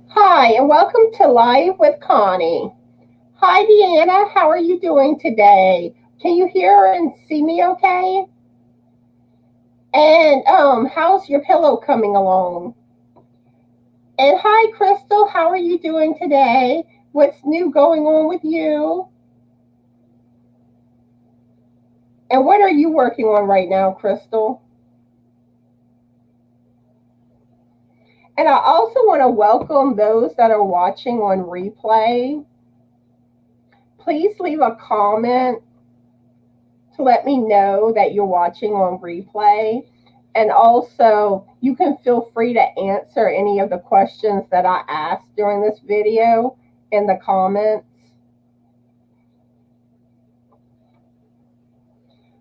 Hi, and welcome to Live with Connie. Hi, Deanna. How are you doing today? Can you hear and see me okay? And how's your pillow coming along? And hi, Crystal. How are you doing today? What's new going on with you? And what are you working on right now, Crystal? And I also want to welcome those that are watching on replay. Please leave a comment to let me know that you're watching on replay. And also, you can feel free to answer any of the questions that I asked during this video in the comments.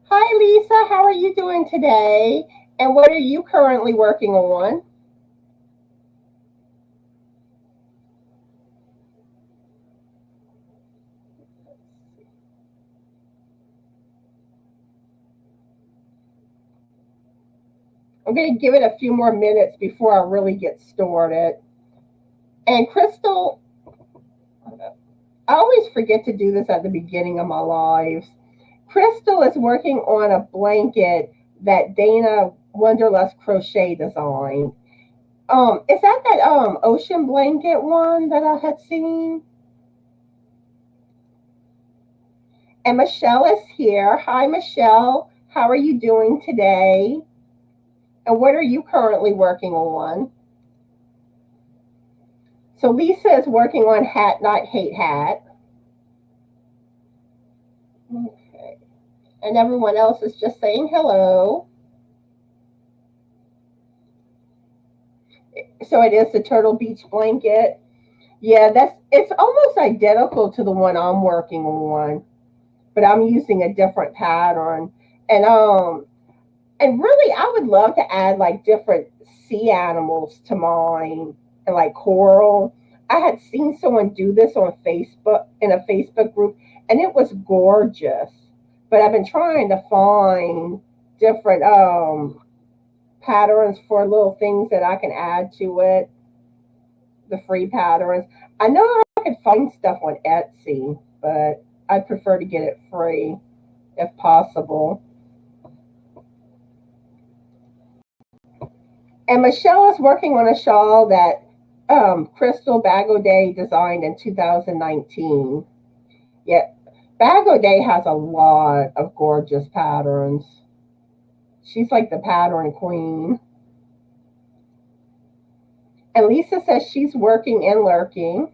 Hi, Lisa. How are you doing today? And what are you currently working on? I'm going to give it a few more minutes before I really get started. And Crystal, I always forget to do this at the beginning of my lives. Crystal is working on a blanket that Dana Wonderlust Crochet designed. Is that ocean blanket one that I had seen? And Michelle is here. Hi, Michelle. How are you doing today? And what are you currently working on? So Lisa is working on Hat Not Hate Hat. Okay. And everyone else is just saying hello. So it is the Turtle Beach blanket. Yeah, it's almost identical to the one I'm working on, but I'm using a different pattern. And and really I would love to add like different sea animals to mine and like coral. I had seen someone do this on Facebook in a Facebook group and it was gorgeous. But I've been trying to find different patterns for little things that I can add to it, the free patterns. I know I could find stuff on Etsy, but I prefer to get it free if possible. And Michelle is working on a shawl that Crystal Bagaudet designed in 2019. Yeah, Bagaudet has a lot of gorgeous patterns. She's like the pattern queen. And Lisa says she's working and lurking.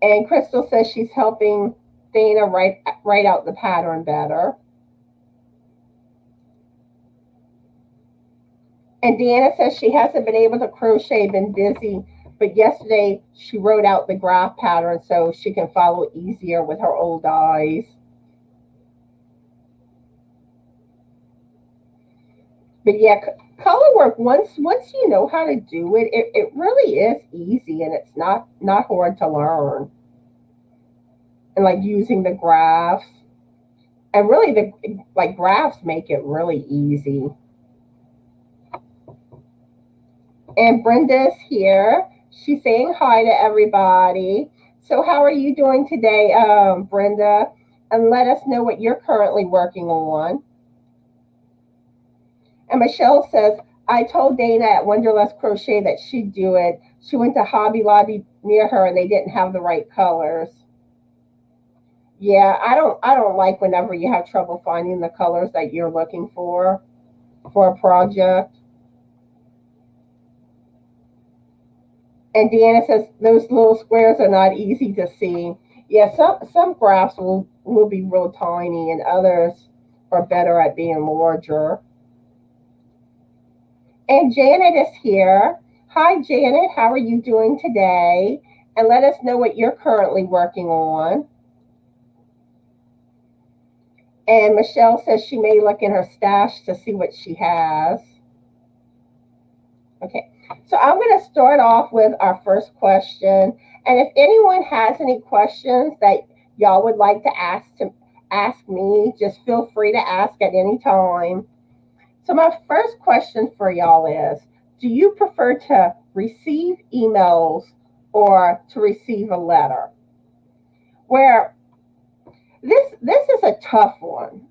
And Crystal says she's helping Dana write out the pattern better. And Deanna says she hasn't been able to crochet, been busy, but yesterday she wrote out the graph pattern so she can follow easier with her old eyes. But yeah, color work, once you know how to do it, it really is easy and it's not hard to learn. And like using the graphs. And really the like graphs make it really easy. And Brenda's here. She's saying hi to everybody. So how are you doing today, Brenda? And let us know what you're currently working on. And Michelle says, I told Dana at Wonderlust Crochet that she'd do it. She went to Hobby Lobby near her and they didn't have the right colors. Yeah, I don't like whenever you have trouble finding the colors that you're looking for a project. And Deanna says those little squares are not easy to see. Yeah, some graphs will be real tiny and others are better at being larger. And Janet is here. Hi, Janet. How are you doing today? And let us know what you're currently working on. And Michelle says she may look in her stash to see what she has. Okay, so I'm going to start off with our first question. And if anyone has any questions that y'all would like to ask me, just feel free to ask at any time. So my first question for y'all is, do you prefer to receive emails or to receive a letter? Where this is a tough one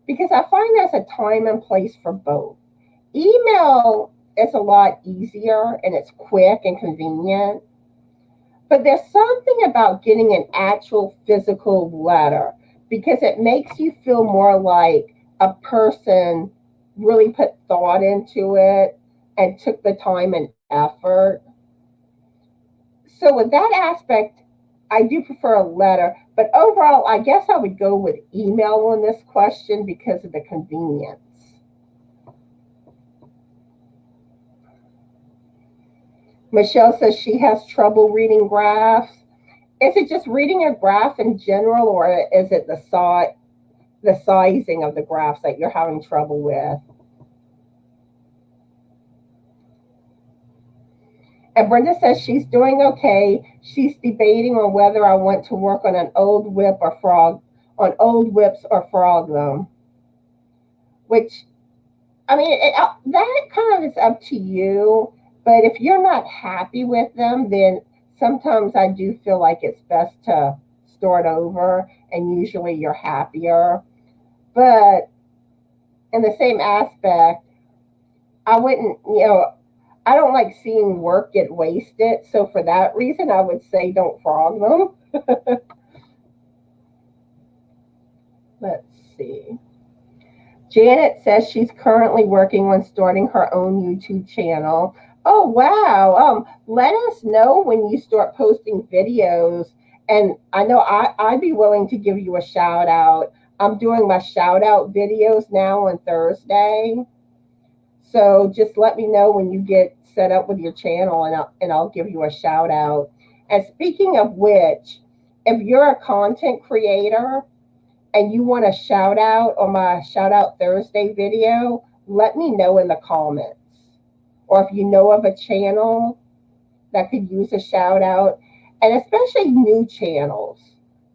because I find there's a time and place for both. Email is a lot easier and it's quick and convenient, but there's something about getting an actual physical letter because it makes you feel more like a person really put thought into it and took the time and effort. So with that aspect, I do prefer a letter, but overall, I guess I would go with email on this question because of the convenience. Michelle says she has trouble reading graphs. Is it just reading a graph in general, or is it the sizing of the graphs that you're having trouble with? And Brenda says she's doing okay. She's debating on whether I want to work on an old whip or frog, on old whips or frog them. Which, I mean, that kind of is up to you. But if you're not happy with them, then sometimes I do feel like it's best to start over, and usually you're happier. But in the same aspect, I wouldn't, I don't like seeing work get wasted. So for that reason, I would say don't frog them. Let's see. Janet says she's currently working on starting her own YouTube channel. Oh, wow. Let us know when you start posting videos. And I know I'd be willing to give you a shout out. I'm doing my shout out videos now on Thursday. So just let me know when you get set up with your channel, and I'll give you a shout out. And speaking of which, if you're a content creator and you want a shout out on my shout out Thursday video, let me know in the comments. Or if you know of a channel that could use a shout out, and especially new channels,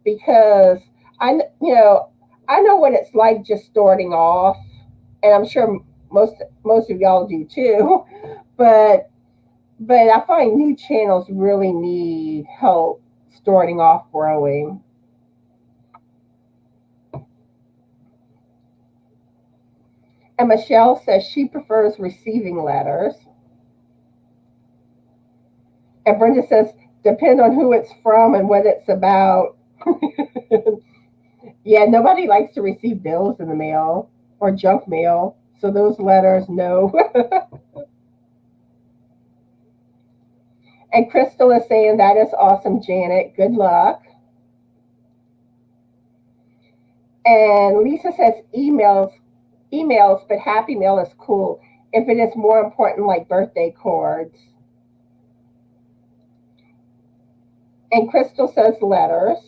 because I know what it's like just starting off, and I'm sure most of y'all do too. But I find new channels really need help starting off growing. And Michelle says she prefers receiving letters. And Brenda says, depend on who it's from and what it's about. Yeah, nobody likes to receive bills in the mail or junk mail. So those letters, no. And Crystal is saying, that is awesome, Janet. Good luck. And Lisa says, emails, but Happy Mail is cool if it is more important, like birthday cards. And Crystal says letters.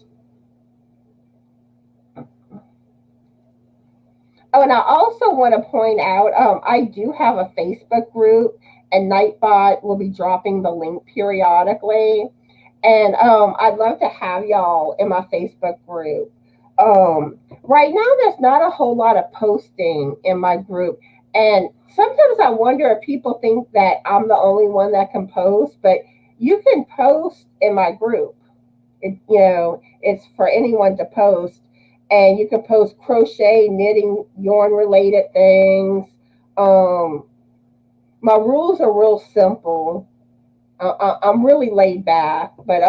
Oh, and I also want to point out, I do have a Facebook group, and Nightbot will be dropping the link periodically. And I'd love to have y'all in my Facebook group. Right now, there's not a whole lot of posting in my group. And sometimes I wonder if people think that I'm the only one that can post, but you can post in my group. It's for anyone to post. And you can post crochet, knitting, yarn related things. My rules are real simple. I'm really laid back, but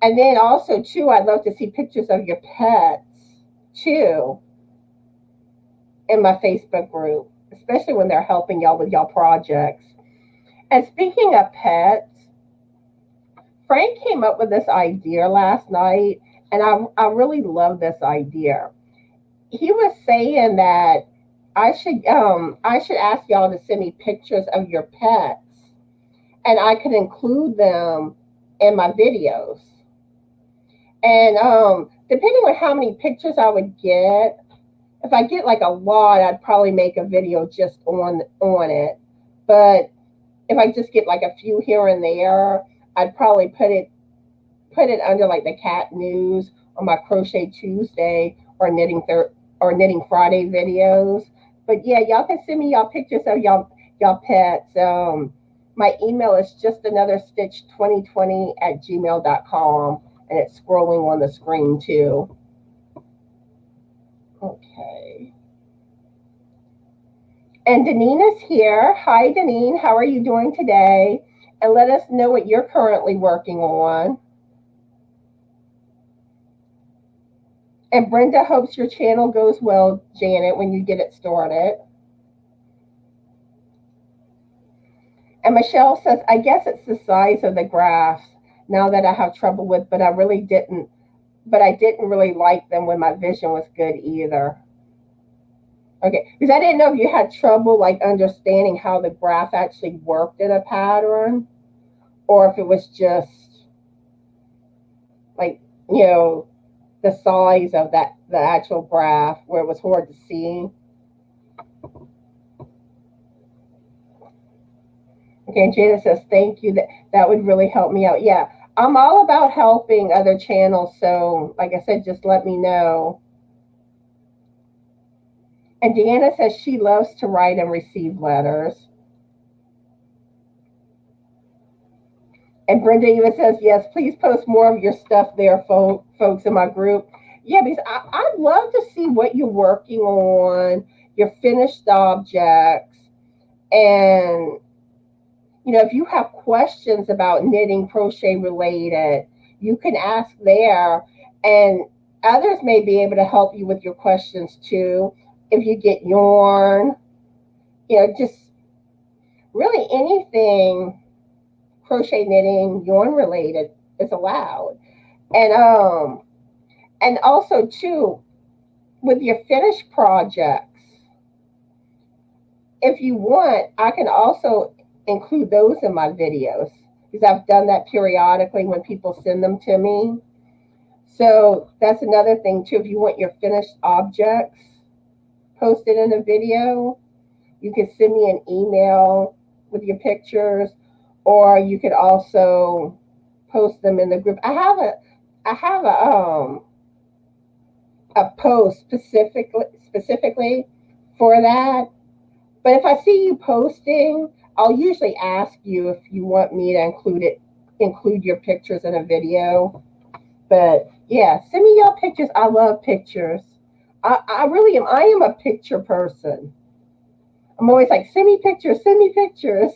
and then also too, I'd love to see pictures of your pets too in my Facebook group, especially when they're helping y'all with y'all projects. And speaking of pets, Frank came up with this idea last night, and I really love this idea. He was saying that I should ask y'all to send me pictures of your pets, and I could include them in my videos. And depending on how many pictures I would get, if I get like a lot, I'd probably make a video just on it. But if I just get like a few here and there, I'd probably put it under like the cat news on my Crochet Tuesday or Knitting Friday videos. But yeah, y'all can send me y'all pictures of y'all pets. My email is just another stitch 2020 at gmail.com, and it's scrolling on the screen too. Okay. And Deneen is here. Hi, Deneen. How are you doing today? And let us know what you're currently working on. And Brenda hopes your channel goes well, Janet, when you get it started. And Michelle says, I guess it's the size of the graphs now that I have trouble with, but I didn't really like them when my vision was good either. Okay, because I didn't know if you had trouble like understanding how the graph actually worked in a pattern, or if it was just like, the size of the actual graph where it was hard to see. Okay, Jada says, thank you. That would really help me out. Yeah, I'm all about helping other channels. So, like I said, just let me know. And Deanna says she loves to write and receive letters. And Brenda even says, yes, please post more of your stuff there, folks in my group. Yeah, because I'd love to see what you're working on, your finished objects. And, if you have questions about knitting, crochet related, you can ask there. And others may be able to help you with your questions too. If you get yarn, just really anything crochet, knitting, yarn related is allowed. And also too, with your finished projects, if you want, I can also include those in my videos, because I've done that periodically when people send them to me. So that's another thing too. If you want your finished objects posted in a video, you can send me an email with your pictures, or you could also post them in the group. I have a post specifically for that. But if I see you posting, I'll usually ask you if you want me to include your pictures in a video. But yeah, send me your pictures. I love pictures. I really am. I am a picture person. I'm always like, send me pictures, send me pictures.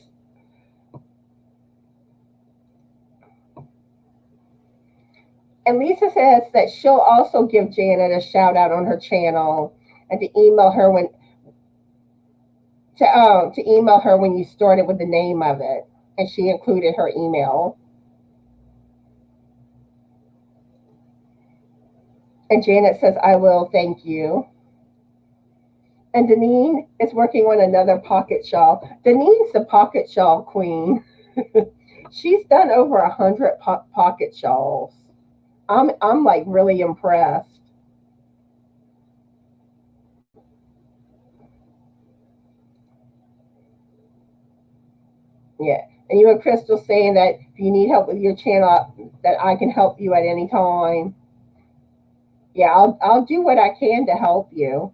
And Lisa says that she'll also give Janet a shout out on her channel, and to email her when you started with the name of it, and she included her email. And Janet says, I will, thank you. And Deneen is working on another pocket shawl. Deneen's the pocket shawl queen. She's done over 100 pocket shawls. I'm like really impressed. Yeah. And you and Crystal saying that if you need help with your channel, that I can help you at any time. Yeah, I'll do what I can to help you.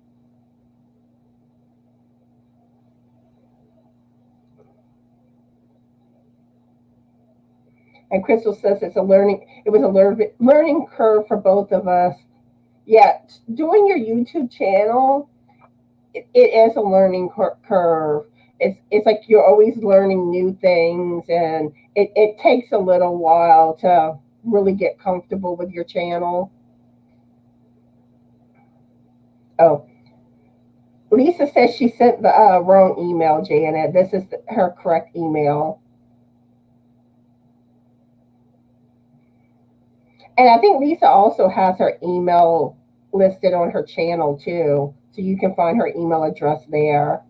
And Crystal says it was a learning curve for both of us. Yeah, doing your YouTube channel, it is a learning curve. It's like you're always learning new things, and it takes a little while to really get comfortable with your channel. Oh, Lisa says she sent the wrong email, Janet. This is her correct email. And I think Lisa also has her email listed on her channel too, so you can find her email address there.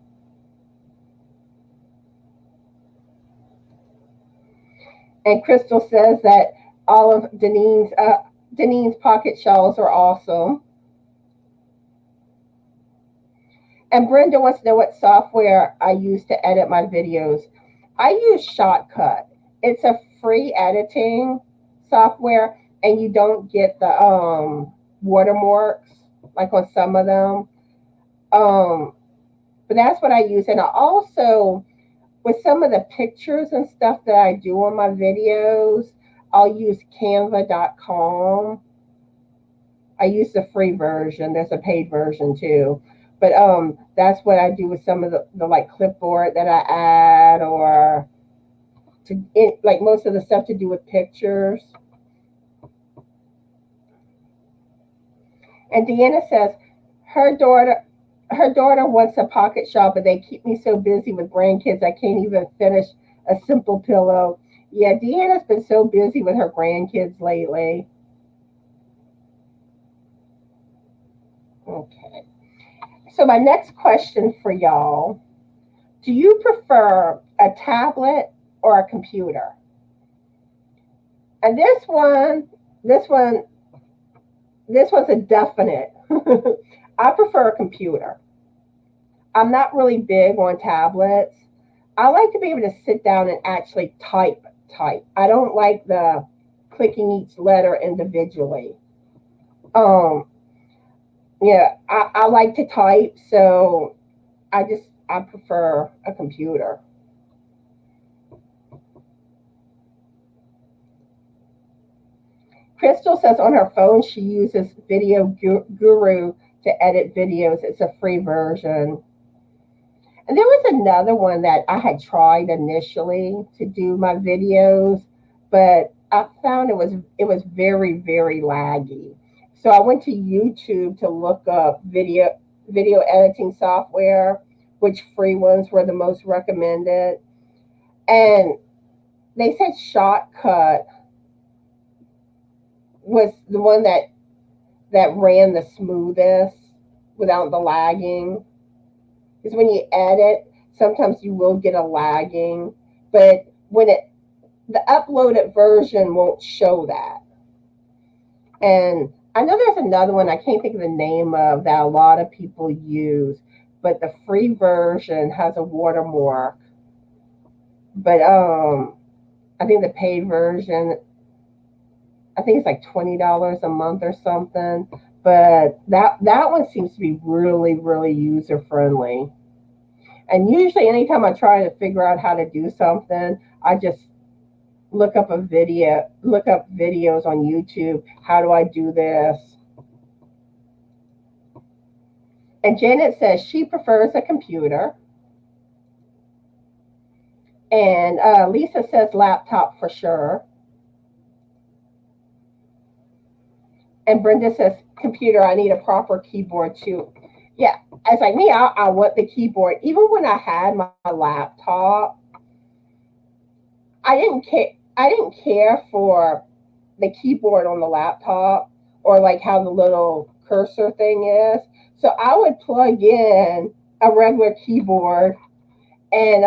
And Crystal says that all of Deneen's pocket shawls are awesome. And Brenda wants to know what software I use to edit my videos. I use Shotcut. It's a free editing software, and you don't get the watermarks like on some of them. But that's what I use. And I also, with some of the pictures and stuff that I do on my videos, I'll use canva.com. I use the free version. There's a paid version too. But that's what I do with some of the like clipboard that I add, or like most of the stuff to do with pictures. And Deanna says her daughter wants a pocket shop, but they keep me so busy with grandkids I can't even finish a simple pillow. Yeah, Deanna's been so busy with her grandkids lately. Okay. So my next question for y'all, do you prefer a tablet or a computer? And this one, this was a definite. I prefer a computer. I'm not really big on tablets. I like to be able to sit down and actually type. I don't like the clicking each letter individually. Um, yeah, I like to type, so I prefer a computer. Crystal says on her phone she uses Video Guru to edit videos. It's a free version. And there was another one that I had tried initially to do my videos, but I found it was very laggy. So I went to YouTube to look up video editing software, which free ones were the most recommended. And they said Shotcut was the one that ran the smoothest without the lagging. Because when you edit, sometimes you will get a lagging, but when the uploaded version won't show that. And I know there's another one I can't think of the name of that a lot of people use, but the free version has a watermark. But I think the paid version, I think it's like $20 a month or something. But that one seems to be really user friendly. And usually, anytime I try to figure out how to do something, I just look up videos on YouTube. How do I do this? And Janet says she prefers a computer. And Lisa says laptop for sure. And Brenda says computer. I need a proper keyboard too. Yeah, as like me, I want the keyboard. Even when I had my laptop, I didn't care. I didn't care for the keyboard on the laptop, or like how the little cursor thing is. So I would plug in a regular keyboard and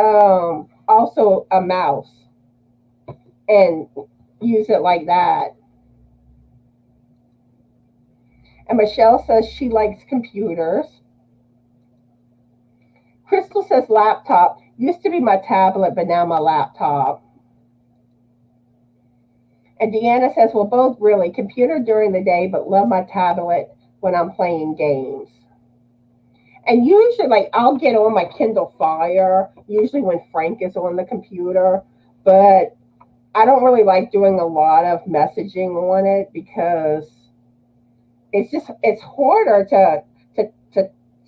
also a mouse and use it like that. And Michelle says she likes computers. Crystal says laptop. Used to be my tablet, but now my laptop. And Deanna says, well, both really. Computer during the day, but love my tablet when I'm playing games. And usually, like, I'll get on my Kindle Fire, usually when Frank is on the computer. But I don't really like doing a lot of messaging on it because it's harder to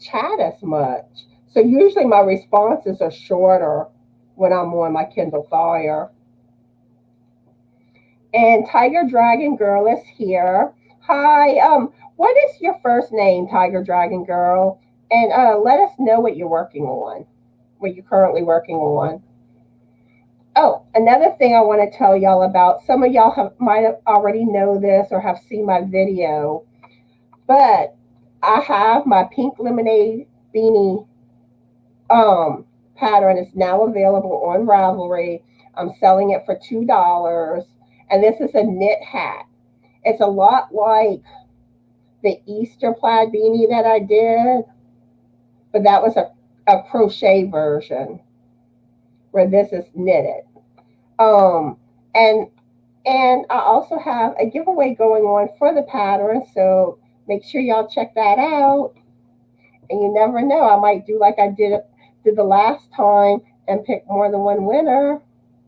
chat as much. So usually my responses are shorter when I'm on my Kindle Fire. And Tiger Dragon Girl is here. Hi. What is your first name, Tiger Dragon Girl? And let us know what you're working on, what you're currently working on. Oh, another thing I want to tell y'all about. Some of y'all might have already know this or have seen my video, but I have my pink lemonade beanie pattern is now available on Ravelry. I'm selling it for $2. And this is a knit hat. It's a lot like the Easter plaid beanie that I did, but that was a crochet version where this is knitted. Um, and and I also have a giveaway going on for the pattern, so make sure y'all check that out. And you never know. I might do like I did the last time and pick more than one winner.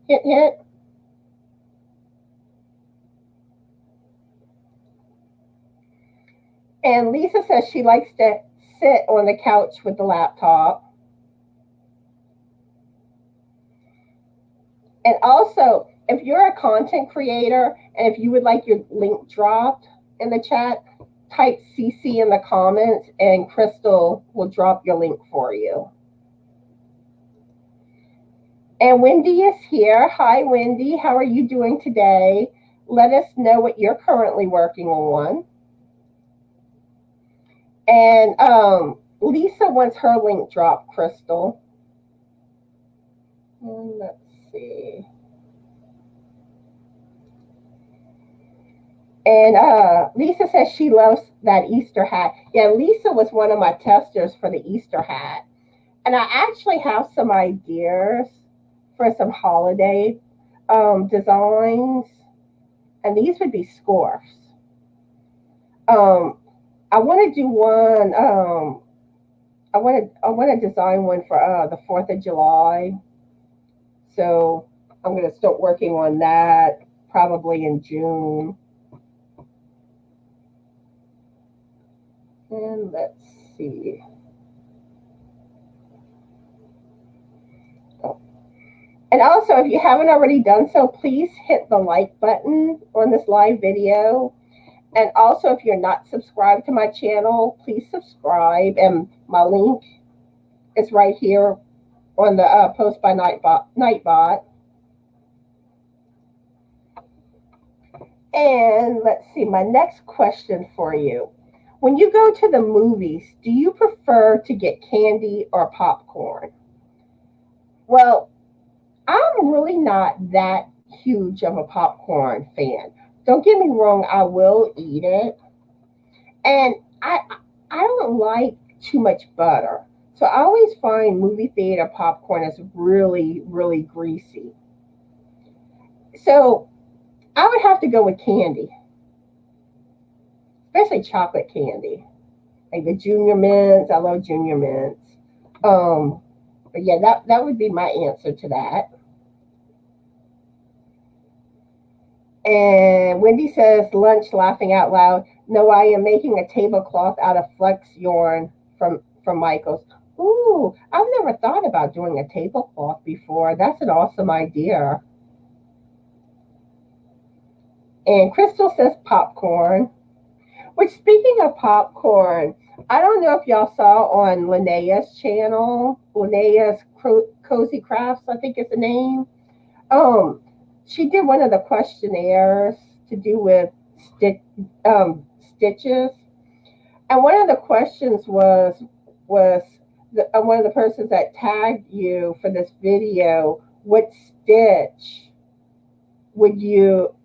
Hint, hint. And Lisa says she likes to sit on the couch with the laptop. And also, if you're a content creator and if you would like your link dropped in the chat, type CC in the comments and Crystal will drop your link for you. And Wendy is here. Hi, Wendy. How are you doing today? Let us know what you're currently working on. And Lisa wants her link dropped, Crystal. Let's see. And Lisa says she loves that Easter hat. Yeah, Lisa was one of my testers for the Easter hat. And I actually have some ideas for some holiday designs. And these would be scarves. I want to do one. I want to design one for the 4th of July. So I'm going to start working on that probably in June. And let's see. Oh. And also, if you haven't already done so, please hit the like button on this live video. And also, if you're not subscribed to my channel, please subscribe. And my link is right here on the Post by Nightbot. And let's see, my next question for you. When you go to the movies, do you prefer to get candy or popcorn? Well, I'm really not that huge of a popcorn fan. Don't get me wrong, I will eat it. And I don't like too much butter. So I always find movie theater popcorn is really, really greasy. So I would have to go with candy, especially chocolate candy. Like the Junior Mints. I love Junior Mints. But yeah, that would be my answer to that. And Wendy says, lunch, laughing out loud. No, I am making a tablecloth out of flex yarn from Michael's. Ooh, I've never thought about doing a tablecloth before. That's an awesome idea. And Crystal says popcorn. Which, speaking of popcorn, I don't know if y'all saw on Linnea's channel, Linnea's Cozy Crafts, I think is the name. She did one of the questionnaires to do with stitches, and one of the questions was one of the persons that tagged you for this video. What stitch would you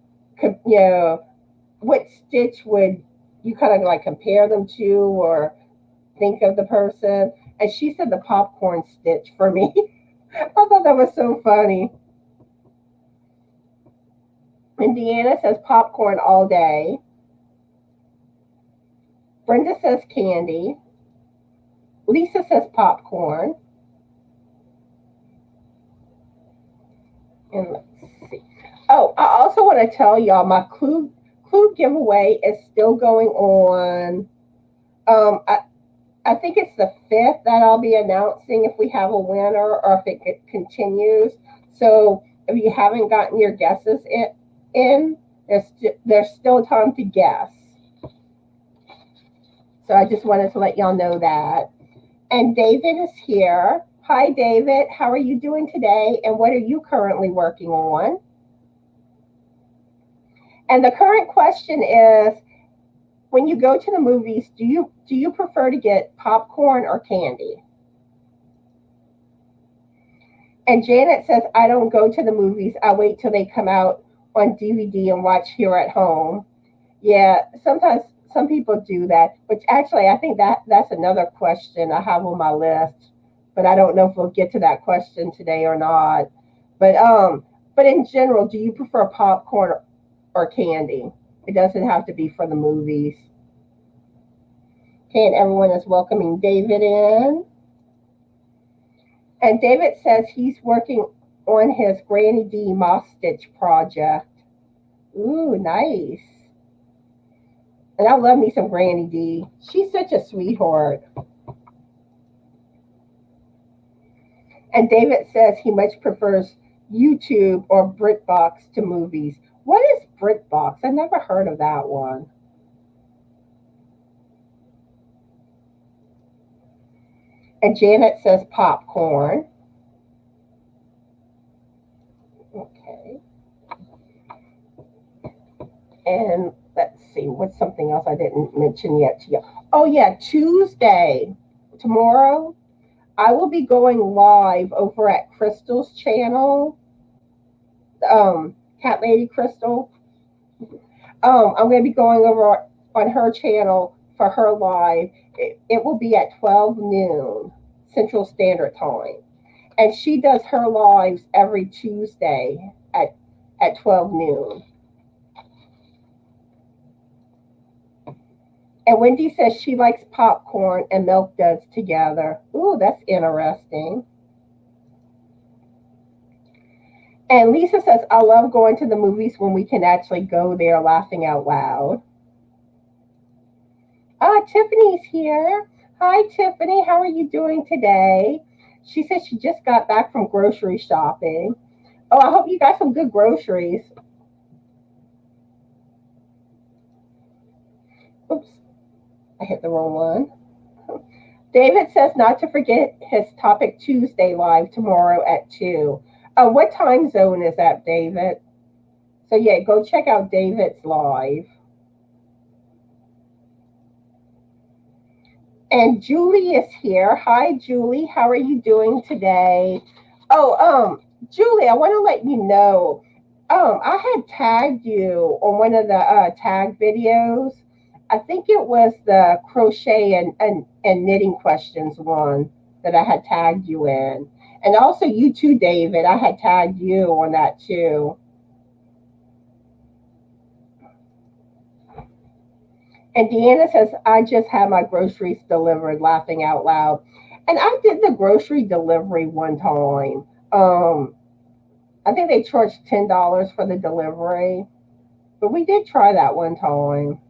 what stitch would you kind of like compare them to or think of the person? And she said the popcorn stitch for me. I thought that was so funny. And Deanna says popcorn all day. Brenda says candy. Lisa says popcorn. And let's see. Oh, I also want to tell y'all my clue giveaway is still going on. I think it's the 5th that I'll be announcing if we have a winner or if it continues. So if you haven't gotten your guesses in, there's still time to guess. So I just wanted to let y'all know that. And David is here. Hi, David. How are you doing today? And what are you currently working on? And the current question is, when you go to the movies, do you prefer to get popcorn or candy? And Janet says, I don't go to the movies. I wait till they come out on DVD and watch here at home. Yeah, sometimes some people do that, which actually I think that's another question I have on my list, but I don't know if we'll get to that question today or not. But in general, do you prefer popcorn or candy? It doesn't have to be for the movies. Okay, and everyone is welcoming David in. And David says he's working on his Granny D moss stitch project. Ooh, nice. And I love me some Granny D. She's such a sweetheart. And David says he much prefers YouTube or BritBox to movies. What is BritBox? I never heard of that one. And Janet says popcorn. Okay. And let's see, what's something else I didn't mention yet to you? Oh, yeah, Tuesday, tomorrow, I will be going live over at Crystal's channel, Cat Lady Crystal. I'm going to be going over on her channel for her live. It will be at 12 noon Central Standard Time. And she does her lives every Tuesday at 12 noon. And Wendy says she likes popcorn and milk duds together. Ooh, that's interesting. And Lisa says, I love going to the movies when we can actually go there laughing out loud. Tiffany's here. Hi, Tiffany. How are you doing today? She says she just got back from grocery shopping. Oh, I hope you got some good groceries. Oops, I hit the wrong one. David says not to forget his Topic Tuesday live tomorrow at 2. What time zone is that, David? So, yeah, go check out David's live. And Julie is here. Hi, Julie. How are you doing today? Oh, Julie, I want to let you know, I had tagged you on one of the tag videos. I think it was the crochet and knitting questions one that I had tagged you in. And also you too, David. I had tagged you on that too. And Deanna says, I just had my groceries delivered, laughing out loud. And I did the grocery delivery one time. I think they charged $10 for the delivery. But we did try that one time.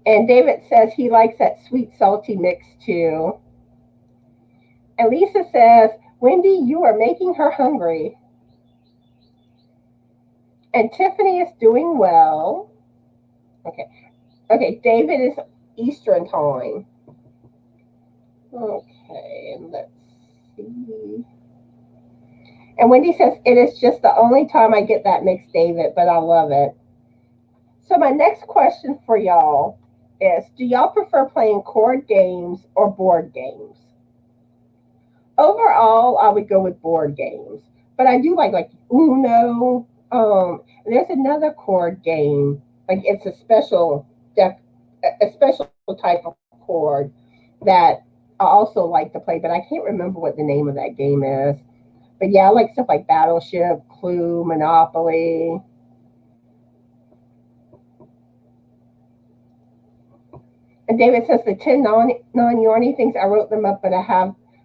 And David says he likes that sweet salty mix too. And Lisa says, Wendy, you are making her hungry. And Tiffany is doing well. Okay. Okay, David is Eastern time. Okay, and let's see. And Wendy says, it is just the only time I get that mix, David, but I love it. So my next question for y'all is, do y'all prefer playing cord games or board games? Overall, I would go with board games, but I do like Uno. There's another cord game, like it's a special deck, a special type of cord that I also like to play, but I can't remember what the name of that game is. But yeah, I like stuff like Battleship, Clue, Monopoly. And David says the 10 non-yarny things, I wrote them up, but I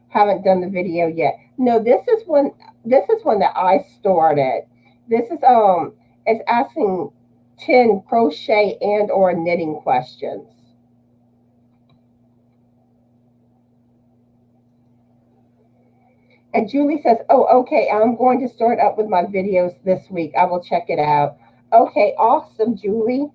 haven't done the video yet. No, this is one that I started. This is it's asking 10 crochet and or knitting questions. And Julie says, oh, okay, I'm going to start up with my videos this week. I will check it out. Okay, awesome, Julie.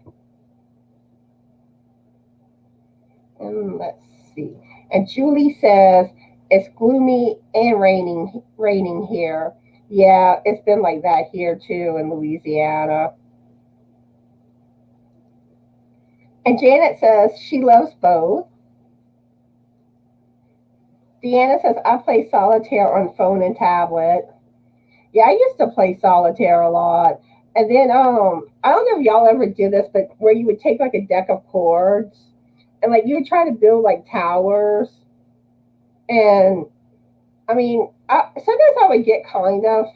And let's see. And Julie says, it's gloomy and raining here. Yeah, it's been like that here too in Louisiana. And Janet says she loves both. Deanna says, I play solitaire on phone and tablet. Yeah, I used to play solitaire a lot. And then I don't know if y'all ever did this, but where you would take like a deck of cards and like you would try to build like towers. And I mean, sometimes I would get kind of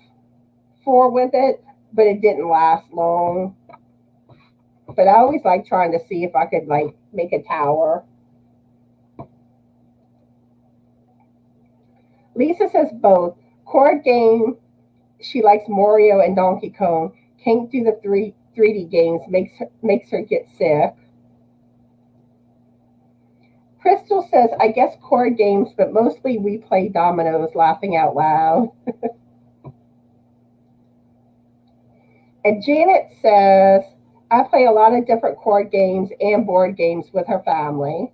far with it, but it didn't last long. But I always like trying to see if I could like make a tower. Lisa says both. Cord game, she likes Mario and Donkey Kong. Can't do the 3D games, makes her get sick. Crystal says, I guess cord games, but mostly we play dominoes, laughing out loud. And Janet says, I play a lot of different cord games and board games with her family.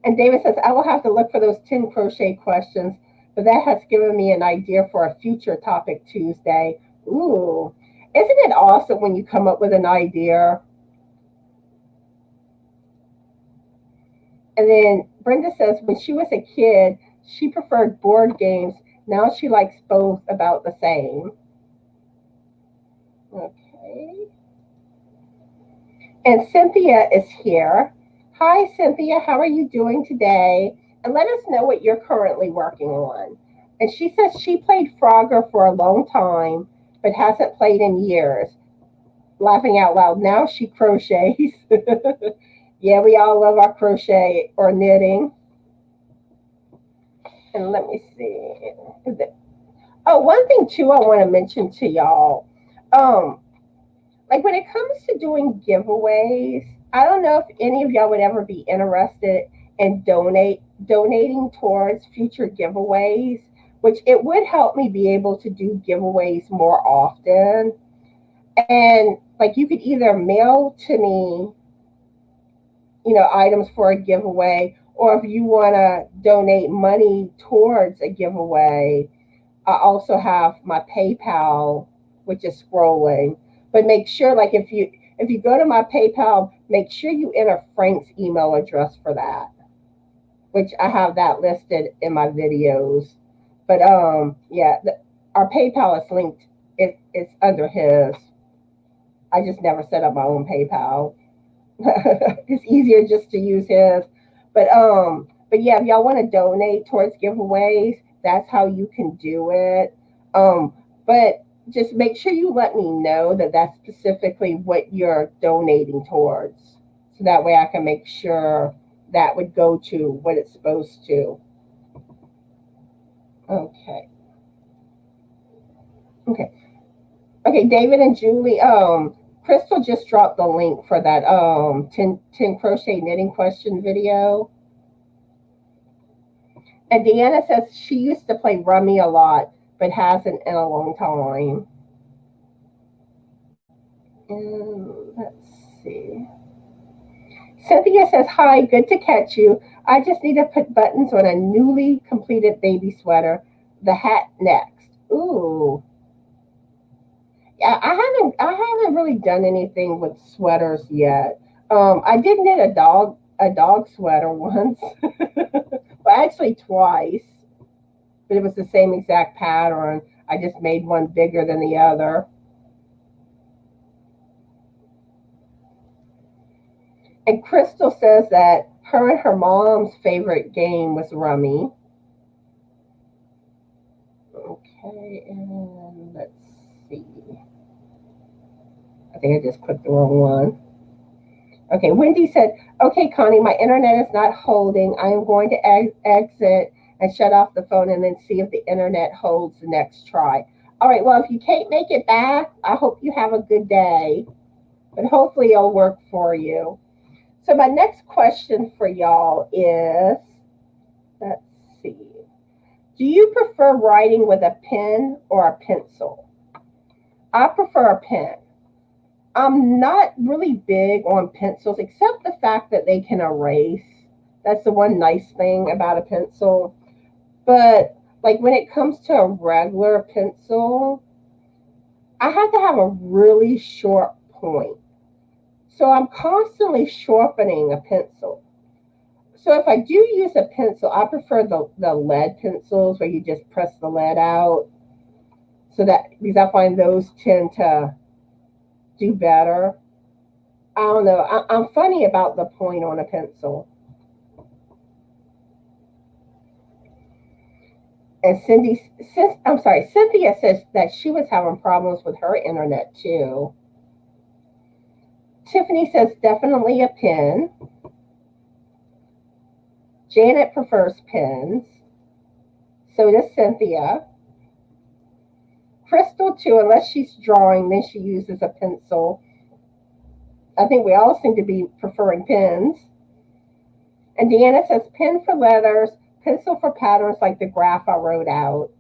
And David says, I will have to look for those 10 crochet questions, but that has given me an idea for a future topic Tuesday. Ooh, isn't it awesome when you come up with an idea? And then Brenda says, when she was a kid, she preferred board games. Now she likes both about the same. Okay. And Cynthia is here. Hi, Cynthia. How are you doing today? And let us know what you're currently working on. And she says she played Frogger for a long time, but hasn't played in years. Laughing out loud. Now she crochets. Yeah, we all love our crochet or knitting. And let me see. Oh, one thing too I want to mention to y'all. Like when it comes to doing giveaways, I don't know if any of y'all would ever be interested in donating towards future giveaways, which it would help me be able to do giveaways more often. And like you could either mail to me, items for a giveaway, or if you want to donate money towards a giveaway, I also have my PayPal, which is scrolling. But make sure, like if you go to my PayPal, make sure you enter Frank's email address for that, which I have that listed in my videos. But yeah, our PayPal is linked. It's under his. I just never set up my own PayPal. It's easier just to use his. But yeah, if y'all want to donate towards giveaways, that's how you can do it. But just make sure you let me know that that's specifically what you're donating towards. So that way I can make sure that would go to what it's supposed to. Okay. Okay, David and Julie, Crystal just dropped the link for that 10 crochet knitting question video. And Deanna says she used to play Rummy a lot, but hasn't in a long time. And let's see. Cynthia says, hi, good to catch you. I just need to put buttons on a newly completed baby sweater. The hat next. Ooh. Yeah, I haven't really done anything with sweaters yet. I did knit a dog sweater once. Well, actually twice. But it was the same exact pattern. I just made one bigger than the other. And Crystal says that her and her mom's favorite game was Rummy. Okay, and let's see. I think I just clicked the wrong one. Okay, Wendy said, okay, Connie, my internet is not holding. I am going to exit and shut off the phone and then see if the internet holds the next try. All right, well, if you can't make it back, I hope you have a good day. But hopefully it'll work for you. So my next question for y'all is, let's see. Do you prefer writing with a pen or a pencil? I prefer a pen. I'm not really big on pencils, except the fact that they can erase. That's the one nice thing about a pencil. But like when it comes to a regular pencil, I have to have a really short point. So I'm constantly sharpening a pencil. So if I do use a pencil, I prefer the lead pencils where you just press the lead out. Because I find those tend to do better. I don't know. I'm funny about the point on a pencil. And Cynthia says that she was having problems with her internet too. Tiffany says definitely a pen. Janet prefers pens. So does Cynthia. Crystal too, unless she's drawing, then she uses a pencil. I think we all seem to be preferring pens. And Deanna says pen for letters, pencil for patterns like the graph I wrote out.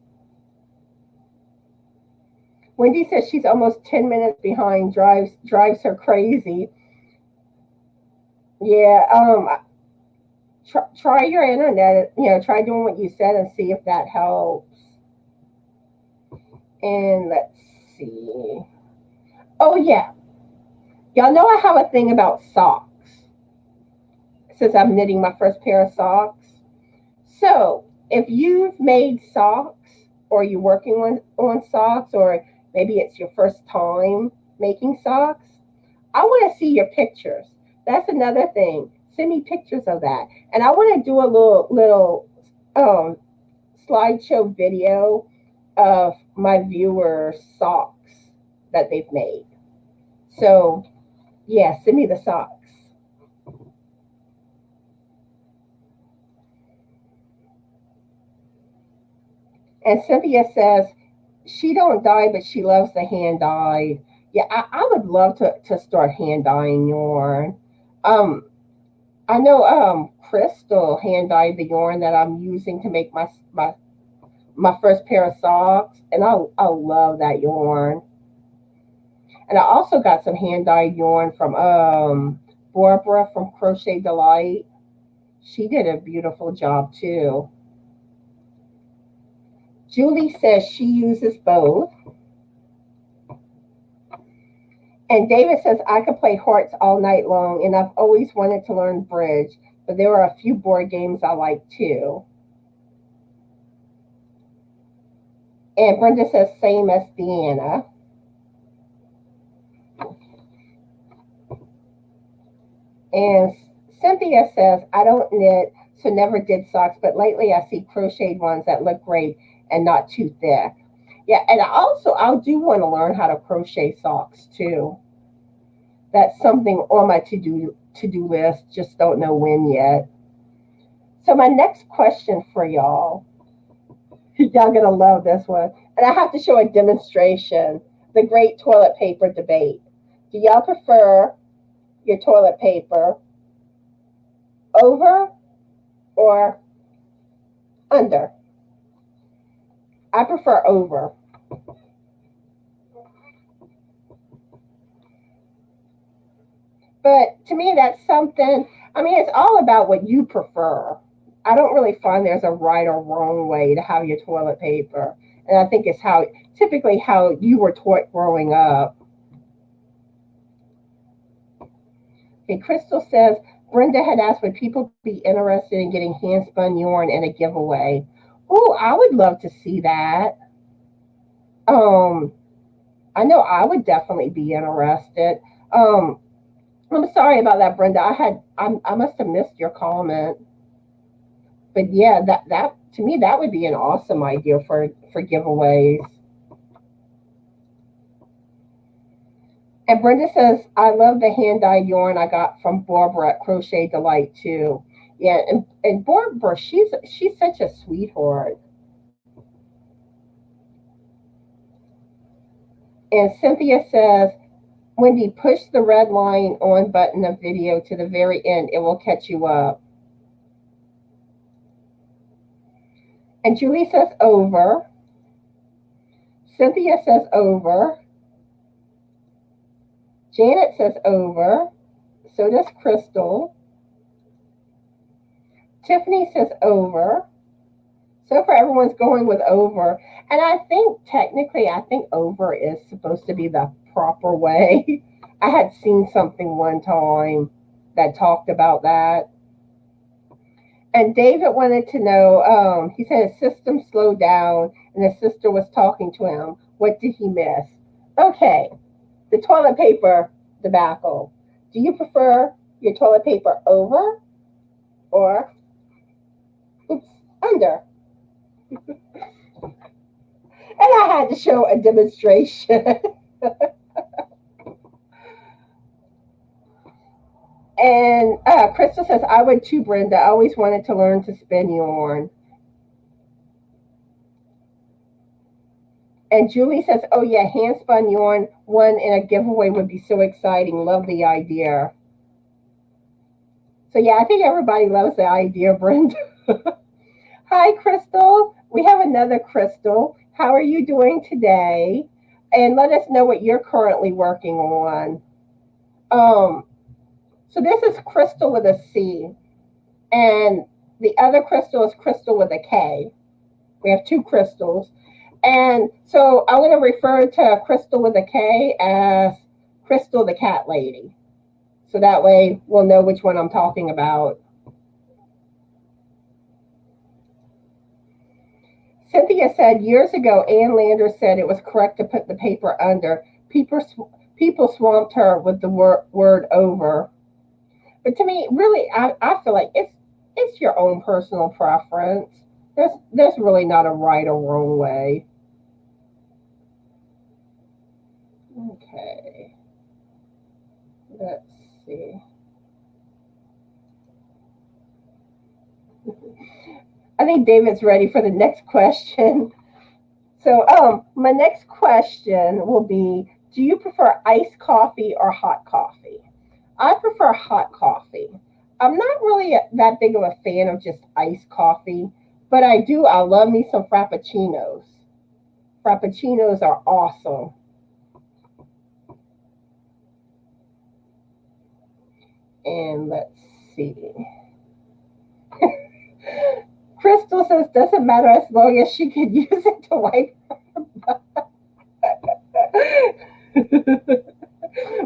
Wendy says she's almost 10 minutes behind, drives her crazy. Yeah, try your internet, try doing what you said and see if that helps. And let's see. Oh, yeah. Y'all know I have a thing about socks since I'm knitting my first pair of socks. So if you've made socks or you're working on socks, or maybe it's your first time making socks, I want to see your pictures. That's another thing. Send me pictures of that. And I want to do a little slideshow video of my viewers' socks that they've made. So, yeah, send me the socks. And Cynthia says she don't dye, but she loves the hand dyed. Yeah, I would love to start hand dyeing yarn. I know Crystal hand dyed the yarn that I'm using to make my first pair of socks, and I love that yarn. And I also got some hand dyed yarn from Barbara from Crochet Delight. She did a beautiful job too. Julie says she uses both. And David says, I could play hearts all night long, and I've always wanted to learn bridge, but there are a few board games I like too. And Brenda says, same as Deanna. And Cynthia says, I don't knit, so never did socks, but lately I see crocheted ones that look great and not too thick. Yeah, and I do want to learn how to crochet socks too. That's something on my to-do list, just don't know when yet. So my next question for y'all, y'all gonna love this one. And I have to show a demonstration, the great toilet paper debate. Do y'all prefer your toilet paper over or under? I prefer over. But to me, that's something, it's all about what you prefer. I don't really find there's a right or wrong way to have your toilet paper. And I think it's typically how you were taught growing up. Okay, Crystal says, Brenda had asked would people be interested in getting hand spun yarn in a giveaway. Oh, I would love to see that. I know I would definitely be interested. I'm sorry about that, Brenda. I must have missed your comment. But yeah, that to me that would be an awesome idea for giveaways. And Brenda says, I love the hand dyed yarn I got from Barbara at Crochet Delight too. Yeah, and Barbara, she's such a sweetheart. And Cynthia says, Wendy, push the red line on button of video to the very end. It will catch you up. And Julie says over. Cynthia says over. Janet says over. So does Crystal. Tiffany says over. So far, everyone's going with over. And I think over is supposed to be the proper way. I had seen something one time that talked about that. And David wanted to know, he said his system slowed down and his sister was talking to him. What did he miss? Okay, the toilet paper debacle. Do you prefer your toilet paper over or under? I had to show a demonstration. And Crystal says, I would too, Brenda. I always wanted to learn to spin yarn. And Julie says, oh yeah, hand spun yarn one in a giveaway would be so exciting. Love the idea. So yeah, I think everybody loves the idea, Brenda. Hi, Crystal. We have another Crystal. How are you doing today? And let us know what you're currently working on. So this is Crystal with a C, and the other Crystal is Crystal with a K. We have two Crystals. And so I'm going to refer to Crystal with a K as Crystal the Cat Lady. So that way we'll know which one I'm talking about. Cynthia said years ago, Ann Landers said it was correct to put the paper under. People swamped her with the word over. But to me, really, I feel like it's your own personal preference. There's really not a right or wrong way. Okay. Let's see. I think David's ready for the next question. So, my next question will be, do you prefer iced coffee or hot coffee? I prefer hot coffee. I'm not really that big of a fan of just iced coffee, but I love me some frappuccinos. Frappuccinos are awesome. And let's see. Crystal says doesn't matter as long as she can use it to wipe her butt.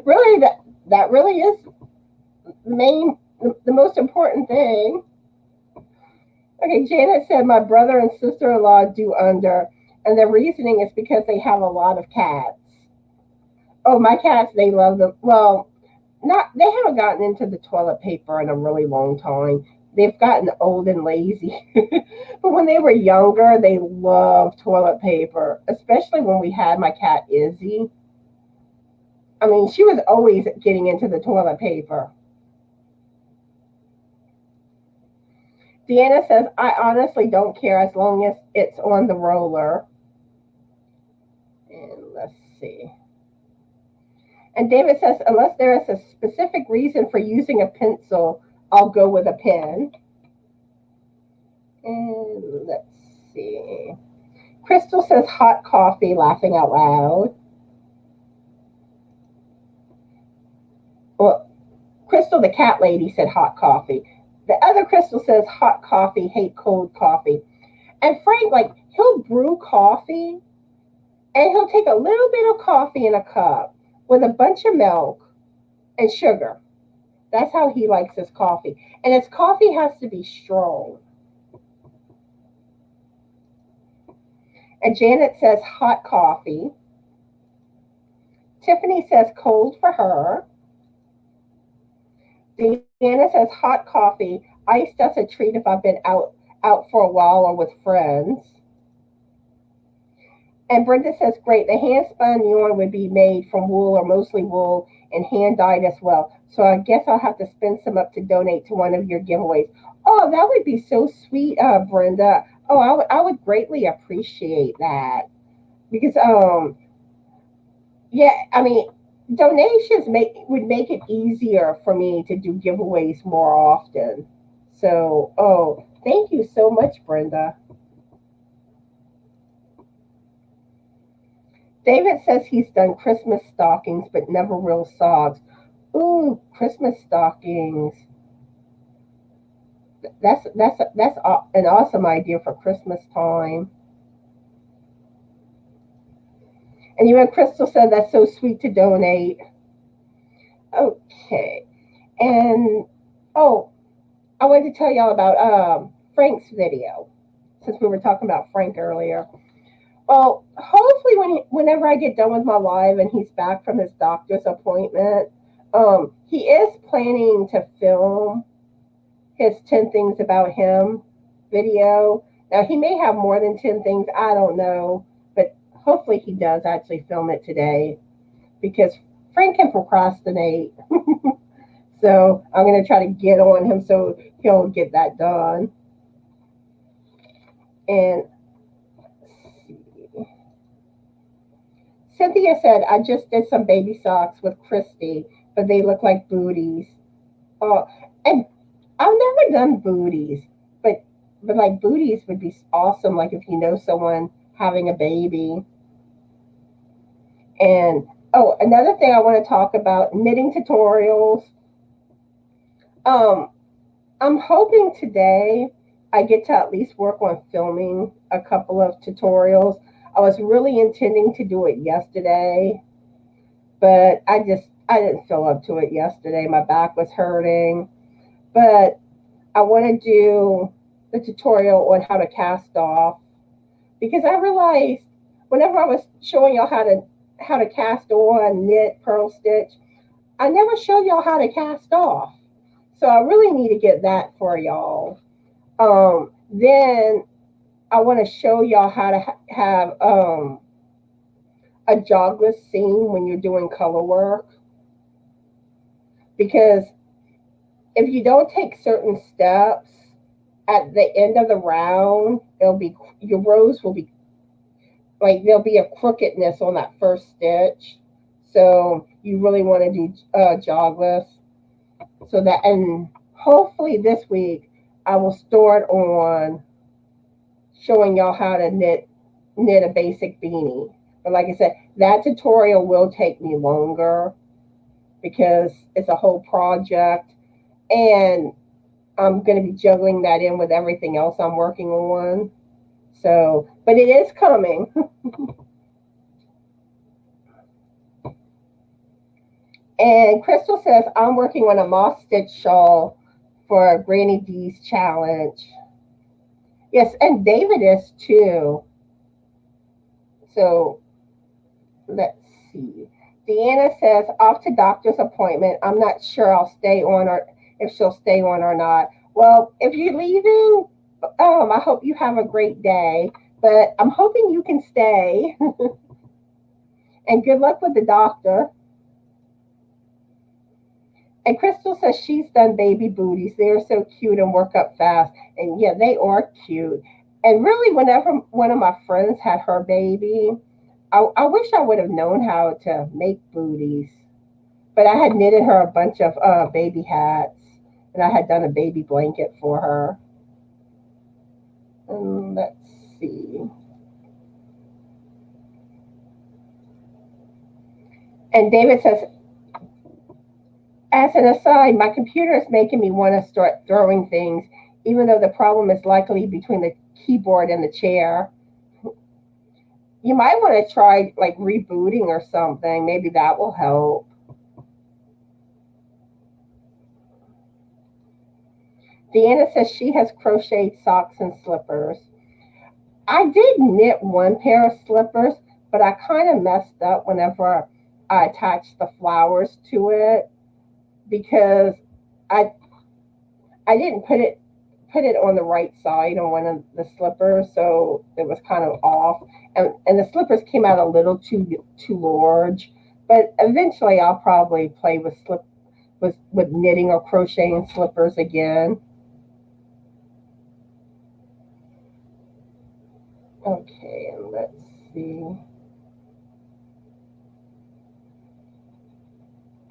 Really, that really is the most important thing. Okay, Janet said my brother and sister-in-law do under, and the reasoning is because they have a lot of cats. Oh, my cats, they love them. Well, not they haven't gotten into the toilet paper in a really long time. They've gotten old and lazy. But when they were younger, they loved toilet paper, especially when we had my cat Izzy. I mean, she was always getting into the toilet paper. Deanna says, I honestly don't care as long as it's on the roller. And let's see. And David says, unless there is a specific reason for using a pencil, I'll go with a pen. And let's see. Crystal says hot coffee, laughing out loud. Well, Crystal, the cat lady, said hot coffee. The other Crystal says hot coffee, hate cold coffee. And Frank, like, he'll brew coffee and he'll take a little bit of coffee in a cup with a bunch of milk and sugar. That's how he likes his coffee. And his coffee has to be strong. And Janet says hot coffee. Tiffany says cold for her. Deanna says hot coffee. Ice does a treat if I've been out for a while or with friends. And Brenda says, great, the hand spun yarn would be made from wool or mostly wool and hand dyed as well. So I guess I'll have to spend some up to donate to one of your giveaways. Oh, that would be so sweet, Brenda. Oh, I would greatly appreciate that. Because, yeah, I mean, donations would make it easier for me to do giveaways more often. So, oh, thank you so much, Brenda. David says he's done Christmas stockings, but never real socks. Ooh, Christmas stockings. That's an awesome idea for Christmas time. And you and Crystal said that's so sweet to donate. Okay. And oh, I wanted to tell y'all about Frank's video, since we were talking about Frank earlier. Well, hopefully whenever I get done with my live and he's back from his doctor's appointment, he is planning to film his 10 Things About Him video. Now, he may have more than 10 things, I don't know, but hopefully he does actually film it today, because Frank can procrastinate. So I'm going to try to get on him so he'll get that done. And Cynthia said, I just did some baby socks with Christy, but they look like booties. Oh, and I've never done booties, but like booties would be awesome. Like if you know someone having a baby. And oh, another thing I want to talk about, knitting tutorials. I'm hoping today I get to at least work on filming a couple of tutorials. I was really intending to do it yesterday, but I didn't feel up to it yesterday. My back was hurting. But I want to do the tutorial on how to cast off, because I realized whenever I was showing y'all how to cast on, knit, purl stitch, I never showed y'all how to cast off. So I really need to get that for y'all. Then I want to show y'all how to have a jogless seam when you're doing color work. Because if you don't take certain steps at the end of the round, your rows will be like, there'll be a crookedness on that first stitch. So you really want to do jogless. So that, and hopefully this week I will start on showing y'all how to knit a basic beanie. But like I said, that tutorial will take me longer because it's a whole project, and I'm going to be juggling that in with everything else I'm working on. So, but it is coming. And Crystal says, I'm working on a moss stitch shawl for Granny D's challenge. Yes, and David is too. So let's see. Deanna says, off to doctor's appointment. I'm not sure I'll stay on, or if she'll stay on or not. Well, if you're leaving, I hope you have a great day. But I'm hoping you can stay. And good luck with the doctor. And Crystal says she's done baby booties. They're so cute and work up fast. And yeah, they are cute. And really, whenever one of my friends had her baby, I wish I would have known how to make booties. But I had knitted her a bunch of baby hats, and I had done a baby blanket for her. Let's see. And David says, as an aside, my computer is making me want to start throwing things, even though the problem is likely between the keyboard and the chair. You might want to try like rebooting or something. Maybe that will help. Deanna says she has crocheted socks and slippers. I did knit one pair of slippers, but I kind of messed up whenever I attached the flowers to it, because I didn't put it on the right side on one of the slippers, so it was kind of off, and the slippers came out a little too large. But eventually I'll probably play with knitting or crocheting slippers again. Okay, let's see.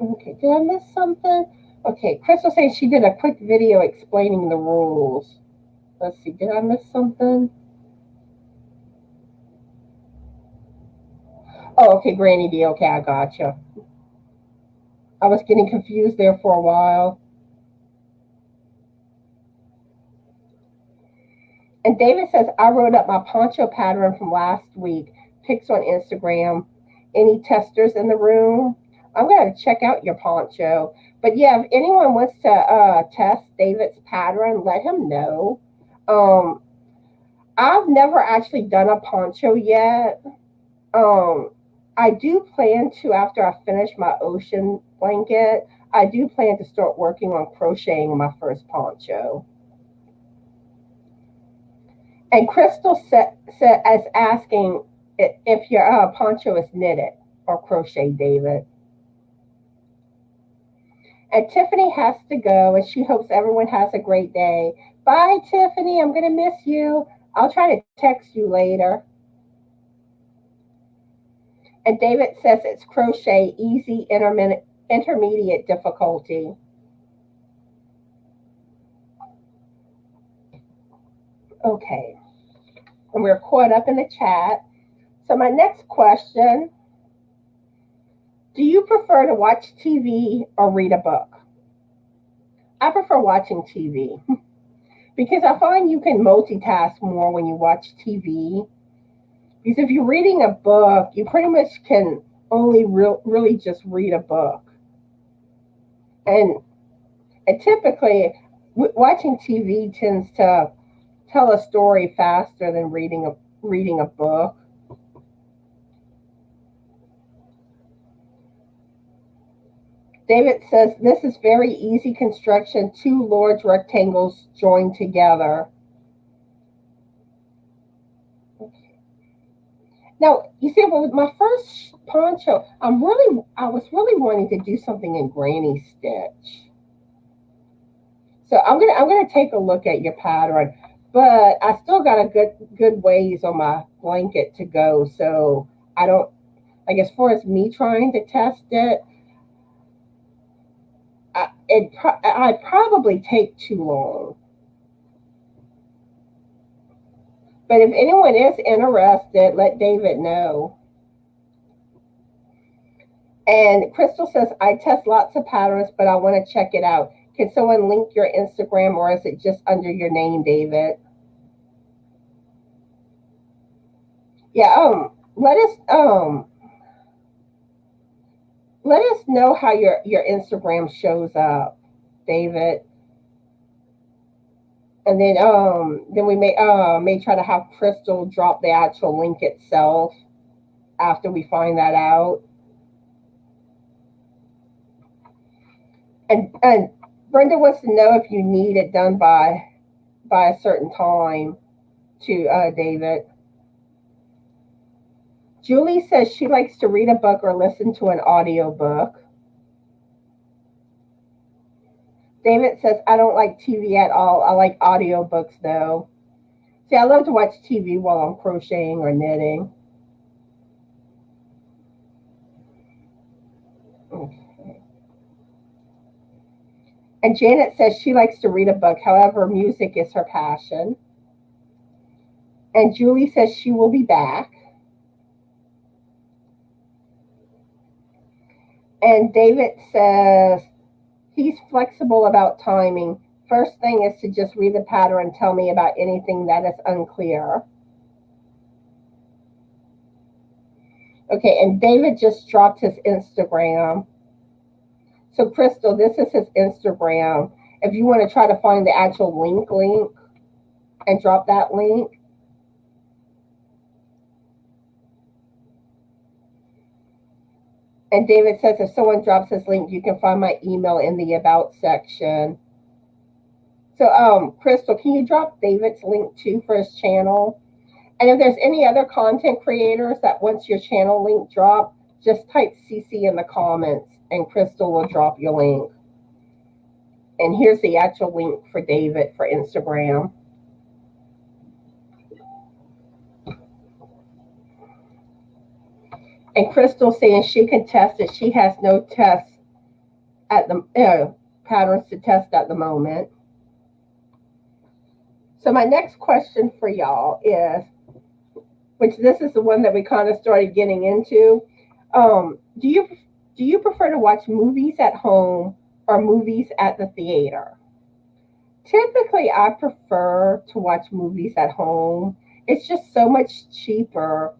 Okay, did I miss something? Okay, Crystal saying she did a quick video explaining the rules. Let's see, did I miss something? Oh, okay, Granny D. Okay, I gotcha. I was getting confused there for a while. And David says, I wrote up my poncho pattern from last week. Pics on Instagram. Any testers in the room? I'm going to check out your poncho. But yeah, if anyone wants to test David's pattern, let him know. I've never actually done a poncho yet. I do plan to, after I finish my ocean blanket, I do plan to start working on crocheting my first poncho. And Crystal is asking if your poncho is knitted or crochet, David. And Tiffany has to go, and she hopes everyone has a great day. Bye, Tiffany. I'm going to miss you. I'll try to text you later. And David says it's crochet, easy, intermediate difficulty. Okay. And we're caught up in the chat. So my next question, do you prefer to watch TV or read a book? I prefer watching TV because I find you can multitask more when you watch TV. Because if you're reading a book, you pretty much can only really just read a book. And typically, watching TV tends to tell a story faster than reading a book. David says, this is very easy construction, 2 large rectangles joined together. Now, you see, with my first poncho, I was really wanting to do something in granny stitch. So I'm gonna take a look at your pattern, but I still got a good ways on my blanket to go. So as far as me trying to test it, I'd probably take too long. But if anyone is interested, let David know. And Crystal says, I test lots of patterns, but I want to check it out. Can someone link your Instagram, or is it just under your name, David? Yeah, let us know how your Instagram shows up, David. And then we may try to have Crystal drop the actual link itself after we find that out. And Brenda wants to know if you need it done by a certain time to David. Julie says she likes to read a book or listen to an audiobook. David says, I don't like TV at all. I like audiobooks though. See, I love to watch TV while I'm crocheting or knitting. Okay. And Janet says she likes to read a book. However, music is her passion. And Julie says she will be back. And David says he's flexible about timing. First thing is to just read the pattern and tell me about anything that is unclear. Okay, and David just dropped his Instagram. So Crystal, this is his Instagram. If you want to try to find the actual link and drop that link. And David says if someone drops his link, you can find my email in the About section. So Crystal, can you drop David's link too for his channel? And if there's any other content creators that wants your channel link dropped, just type CC in the comments and Crystal will drop your link. And here's the actual link for David for Instagram. And Crystal saying she can test it. She has no tests at the patterns to test at the moment. So my next question for y'all is, which this is the one that we kind of started getting into. Do you prefer to watch movies at home or movies at the theater? Typically, I prefer to watch movies at home. It's just so much cheaper.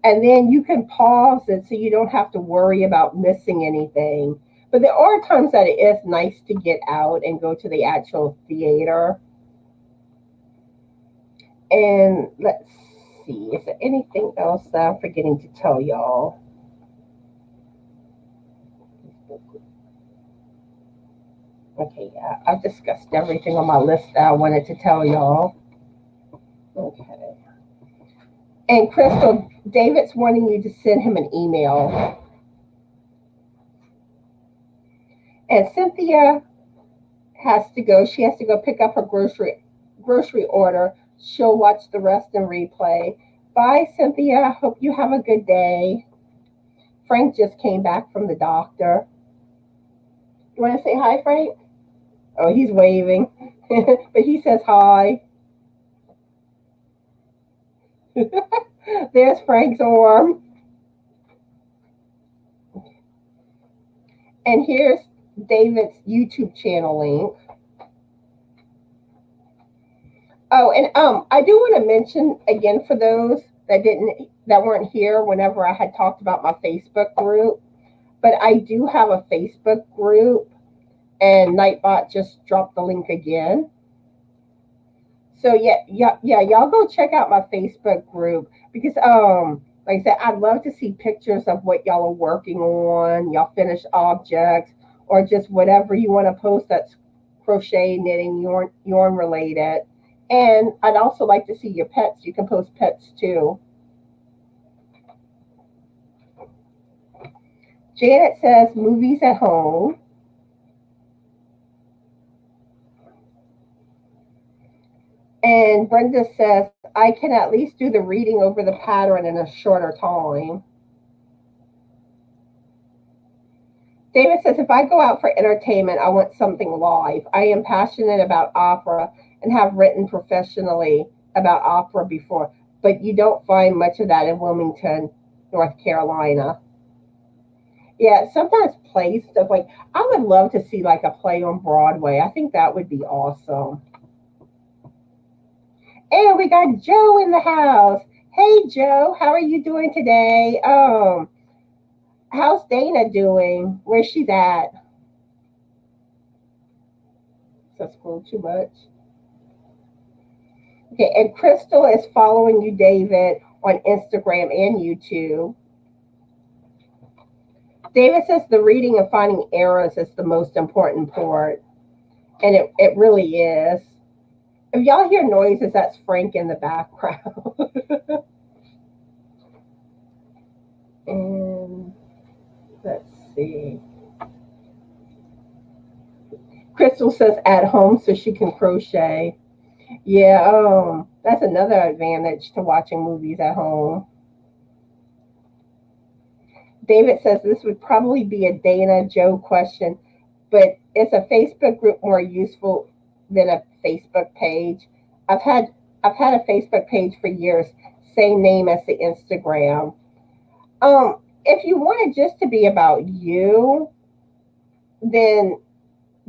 And then you can pause it so you don't have to worry about missing anything. But there are times that it is nice to get out and go to the actual theater. And let's see, is there anything else that I'm forgetting to tell y'all? Okay, yeah, I've discussed everything on my list that I wanted to tell y'all. Okay. And Crystal, David's wanting you to send him an email. And Cynthia has to go. She has to go pick up her grocery order. She'll watch the rest in replay. Bye, Cynthia. Hope you have a good day. Frank just came back from the doctor. You want to say hi, Frank? Oh, he's waving. But he says hi. There's Frank's arm. And here's David's YouTube channel link. Oh, and I do want to mention again for those that weren't here whenever I had talked about my Facebook group, but I do have a Facebook group, and Nightbot just dropped the link again. So yeah, y'all go check out my Facebook group because like I said, I'd love to see pictures of what y'all are working on, y'all finished objects, or just whatever you want to post that's crochet, knitting, yarn related. And I'd also like to see your pets. You can post pets too. Janet says movies at home. And Brenda says, I can at least do the reading over the pattern in a shorter time. David says, if I go out for entertainment, I want something live. I am passionate about opera and have written professionally about opera before, but you don't find much of that in Wilmington, North Carolina. Yeah, sometimes play stuff, like I would love to see like a play on Broadway. I think that would be awesome. And we got Joe in the house. Hey Joe, how are you doing today? How's Dana doing? Where's she at? That's cool too much. Okay, and Crystal is following you, David, on Instagram and YouTube. David says the reading and finding errors is the most important part. And it really is. If y'all hear noises, that's Frank in the background. And let's see. Crystal says at home so she can crochet. Yeah, that's another advantage to watching movies at home. David says this would probably be a Dana Joe question, but is a Facebook group more useful than a Facebook page? I've had a Facebook page for years, same name as the Instagram. If you want it just to be about you, then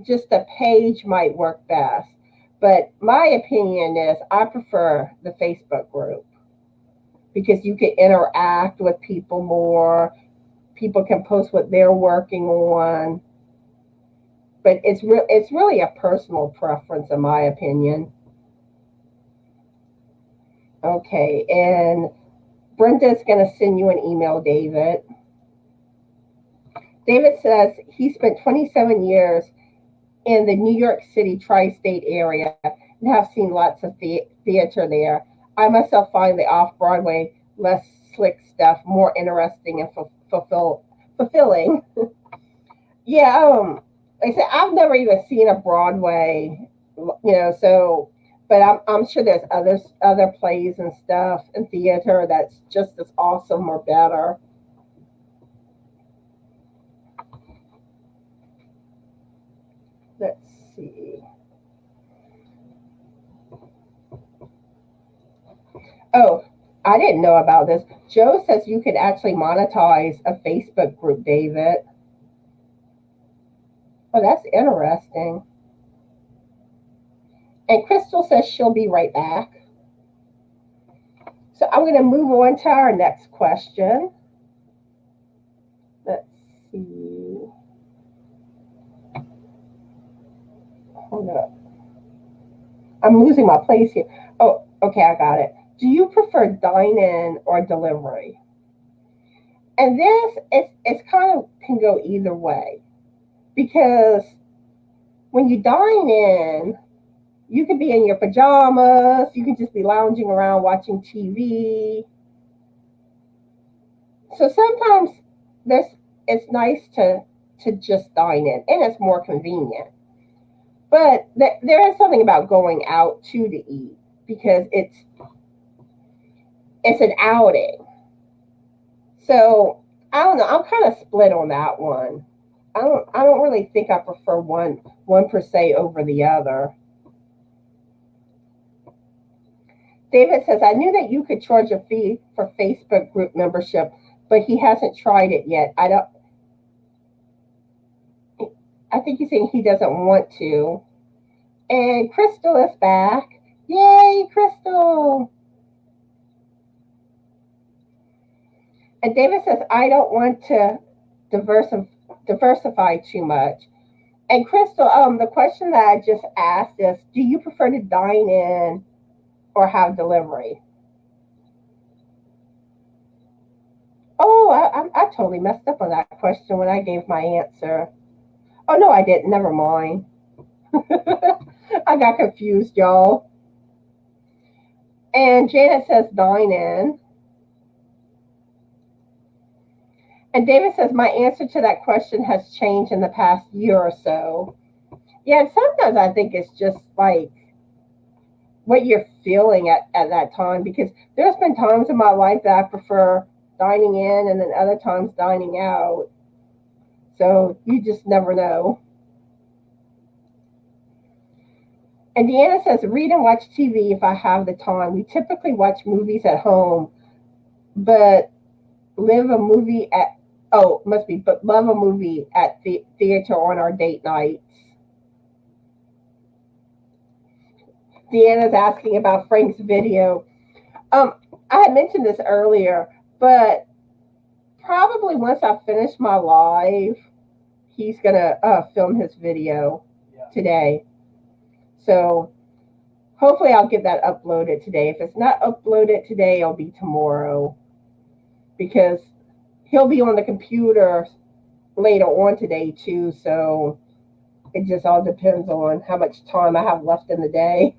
just a page might work best. But my opinion is I prefer the Facebook group because you can interact with people more. People can post what they're working on. But it's really a personal preference, in my opinion. Okay, and Brenda's going to send you an email, David. David says he spent 27 years in the New York City tri-state area and have seen lots of theater there. I myself find the off-Broadway, less slick stuff more interesting and fulfilling. Yeah, like I said, I've never even seen a Broadway, so, but I'm sure there's other plays and stuff and theater that's just as awesome or better. Let's see. Oh, I didn't know about this. Joe says you could actually monetize a Facebook group, David. Oh, that's interesting. And Crystal says she'll be right back. So I'm going to move on to our next question. Let's see. Hold up. I'm losing my place here. Oh, okay, I got it. Do you prefer dine-in or delivery? And this, it's kind of can go either way. Because when you dine in, you could be in your pajamas. You could just be lounging around watching TV. So sometimes this it's nice to just dine in, and it's more convenient. But there is something about going out to eat because it's an outing. So I don't know. I'm kind of split on that one. I don't really think I prefer one per se over the other. David says, I knew that you could charge a fee for Facebook group membership, but he hasn't tried it yet. I think he's saying he doesn't want to. And Crystal is back. Yay, Crystal. And David says, I don't want to diversify too much. And Crystal, the question that I just asked is, do you prefer to dine in or have delivery? Oh, I totally messed up on that question when I gave my answer. Oh, no, I didn't. Never mind. I got confused, y'all. And Janet says dine in. And David says my answer to that question has changed in the past year or so. Yeah, and sometimes I think it's just like what you're feeling at that time because there's been times in my life that I prefer dining in and then other times dining out. So you just never know. And Deanna says, read and watch TV if I have the time. We typically watch movies at home, but live a movie at oh, must be, but love a movie at the theater on our date nights. Deanna's asking about Frank's video. Um, I had mentioned this earlier, but probably once I finish my live, he's gonna film his video today. So hopefully I'll get that uploaded today. If it's not uploaded today, it'll be tomorrow because he'll be on the computer later on today too. So it just all depends on how much time I have left in the day.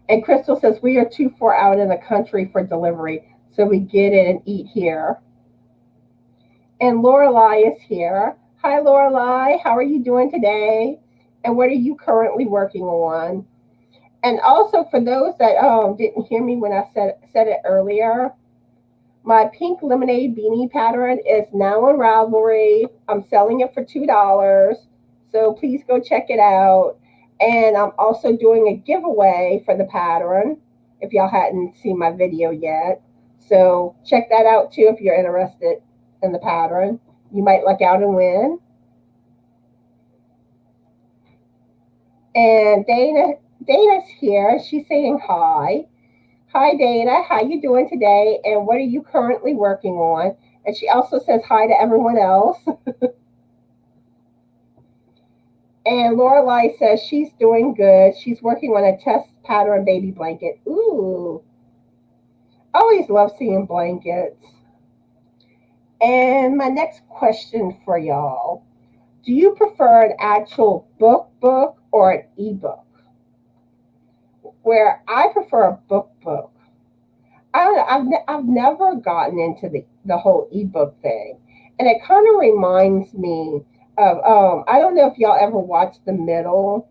And Crystal says we are too far out in the country for delivery, so we get it and eat here. And Lorelai is here. Hi, Lorelai. How are you doing today? And what are you currently working on? And also for those that didn't hear me when I said it earlier, my pink lemonade beanie pattern is now on Ravelry. I'm selling it for $2. So please go check it out. And I'm also doing a giveaway for the pattern if y'all hadn't seen my video yet. So check that out too if you're interested in the pattern. You might luck out and win. And Dana's here. She's saying hi. Hi, Dana. How you doing today? And what are you currently working on? And she also says hi to everyone else. And Lorelai says she's doing good. She's working on a test pattern baby blanket. Ooh. I always love seeing blankets. And my next question for y'all. Do you prefer an actual book or an ebook? Where I prefer a book. I don't know, I've never gotten into the whole ebook thing. And it kind of reminds me of, I don't know if y'all ever watched The Middle,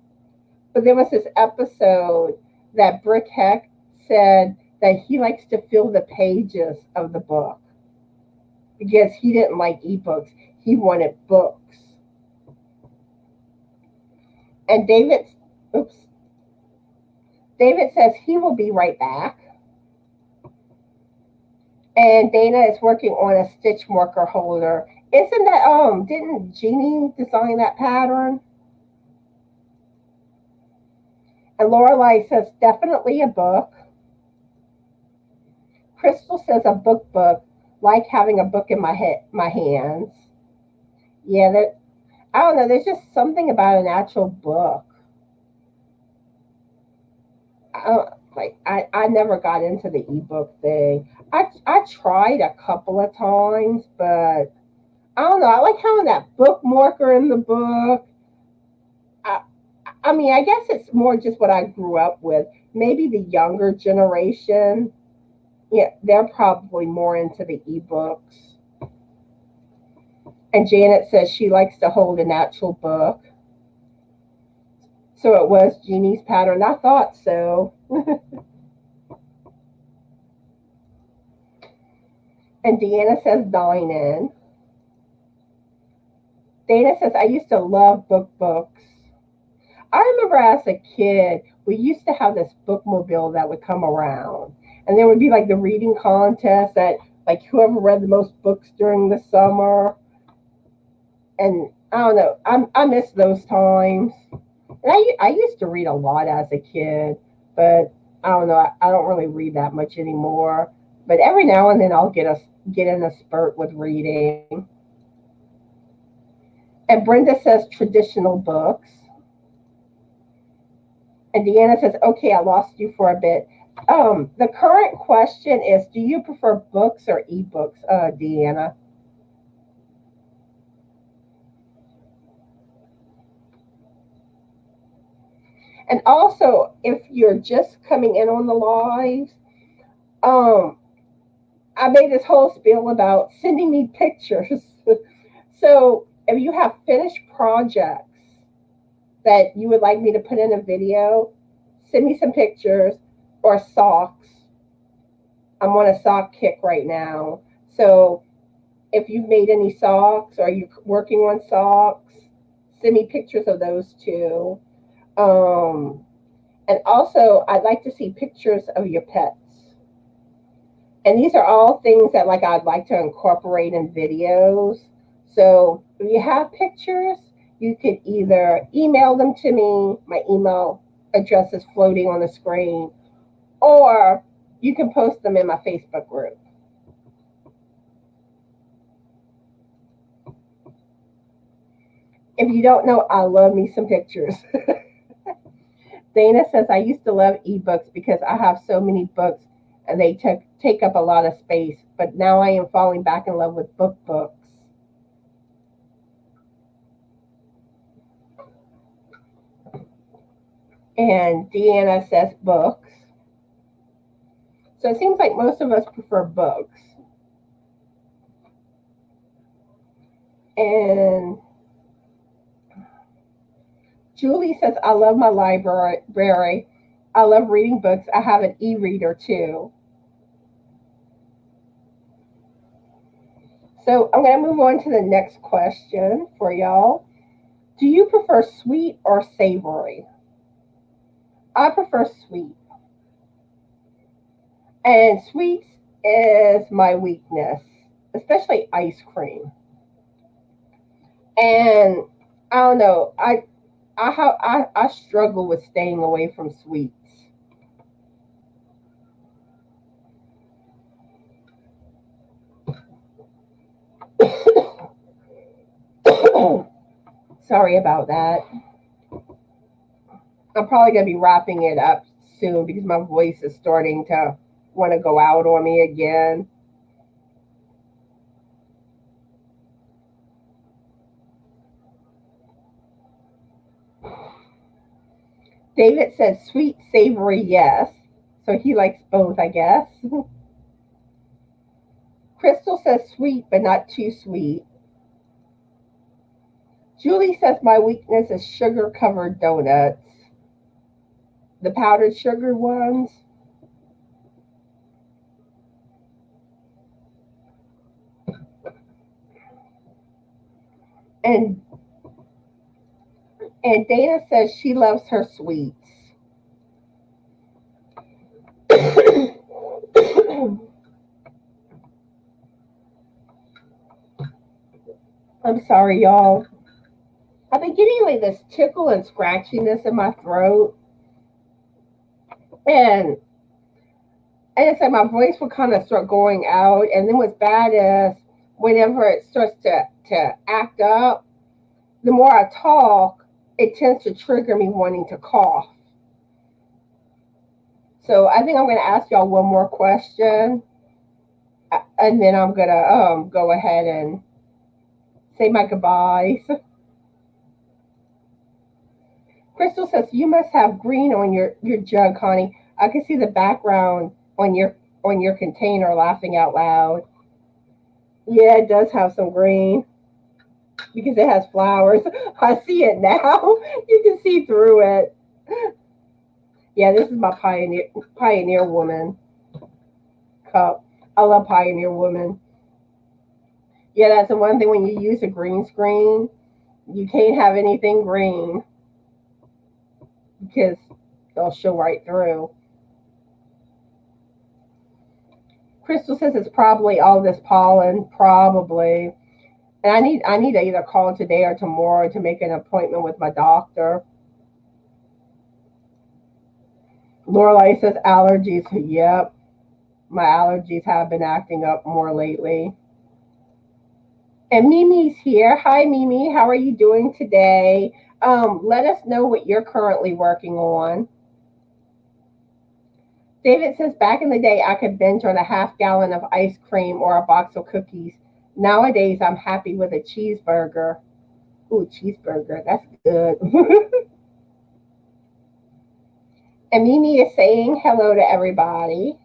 but there was this episode that Brick Heck said that he likes to fill the pages of the book because he didn't like ebooks. He wanted books. And David says he will be right back. And Dana is working on a stitch marker holder. Isn't that didn't Jeannie design that pattern? And Lorelai says definitely a book. Crystal says a book, like having a book in my hands. Yeah, I don't know, there's just something about an actual book. I never got into the ebook thing. I tried a couple of times, but I don't know. I like having that bookmarker in the book. I, I mean, I guess it's more just what I grew up with. Maybe the younger generation Yeah, they're probably more into the ebooks. And Janet says she likes to hold an actual book. So it was Jeannie's pattern. I thought so. And Deanna says Dine. Dana says, I used to love books. I remember as a kid, we used to have this bookmobile that would come around. And there would be like the reading contest that like whoever read the most books during the summer. And I don't know, I miss those times. And I used to read a lot as a kid, but I don't know, I don't really read that much anymore. But every now and then I'll get in a spurt with reading. And Brenda says traditional books. And Deanna says, okay, I lost you for a bit. The current question is, do you prefer books or ebooks, Deanna? And also, if you're just coming in on the lives, um, I made this whole spiel about sending me pictures. So if you have finished projects that you would like me to put in a video, send me some pictures or socks. I'm on a sock kick right now. So if you've made any socks or you're working on socks, send me pictures of those too. Um, and also, I'd like to see pictures of your pets. And these are all things that like I'd like to incorporate in videos. So if you have pictures, you could either email them to me. My email address is floating on the screen, or you can post them in my Facebook group. If you don't know, I love me some pictures. Dana says, I used to love ebooks because I have so many books and they take up a lot of space, but now I am falling back in love with books. And Deanna says books. So it seems like most of us prefer books. And Julie says, I love my library. I love reading books. I have an e-reader too. So I'm going to move on to the next question for y'all. Do you prefer sweet or savory? I prefer sweet. And sweets is my weakness, especially ice cream. And I don't know, I struggle with staying away from sweets. Sorry about that. I'm probably gonna be wrapping it up soon because my voice is starting to want to go out on me again. David says sweet, savory, yes. So he likes both, I guess. Crystal says sweet, but not too sweet. Julie says my weakness is sugar covered donuts. The powdered sugar ones. And Dana says she loves her sweets. I'm sorry, y'all. I've been getting like this tickle and scratchiness in my throat. And it's like my voice will kind of start going out. And then what's bad is whenever it starts to act up, the more I talk, it tends to trigger me wanting to cough. So I think I'm going to ask y'all one more question, and then I'm going to go ahead and say my goodbyes. Crystal says, you must have green on your jug, Connie. I can see the background on your on your container, laughing out loud. Yeah, it does have some green because it has flowers. I see it now. You can see through it. Yeah, this is my Pioneer Woman cup. I love Pioneer Woman. Yeah, that's the one thing when you use a green screen, you can't have anything green because they'll show right through. Crystal says it's probably all this pollen, probably. And I need to either call today or tomorrow to make an appointment with my doctor. Lorelai says allergies. Yep, my allergies have been acting up more lately. And Mimi's here. Hi, Mimi. How are you doing today? Let us know what you're currently working on. David says, back in the day, I could binge on a half gallon of ice cream or a box of cookies. Nowadays, I'm happy with a cheeseburger. Ooh, cheeseburger. That's good. And Mimi is saying hello to everybody.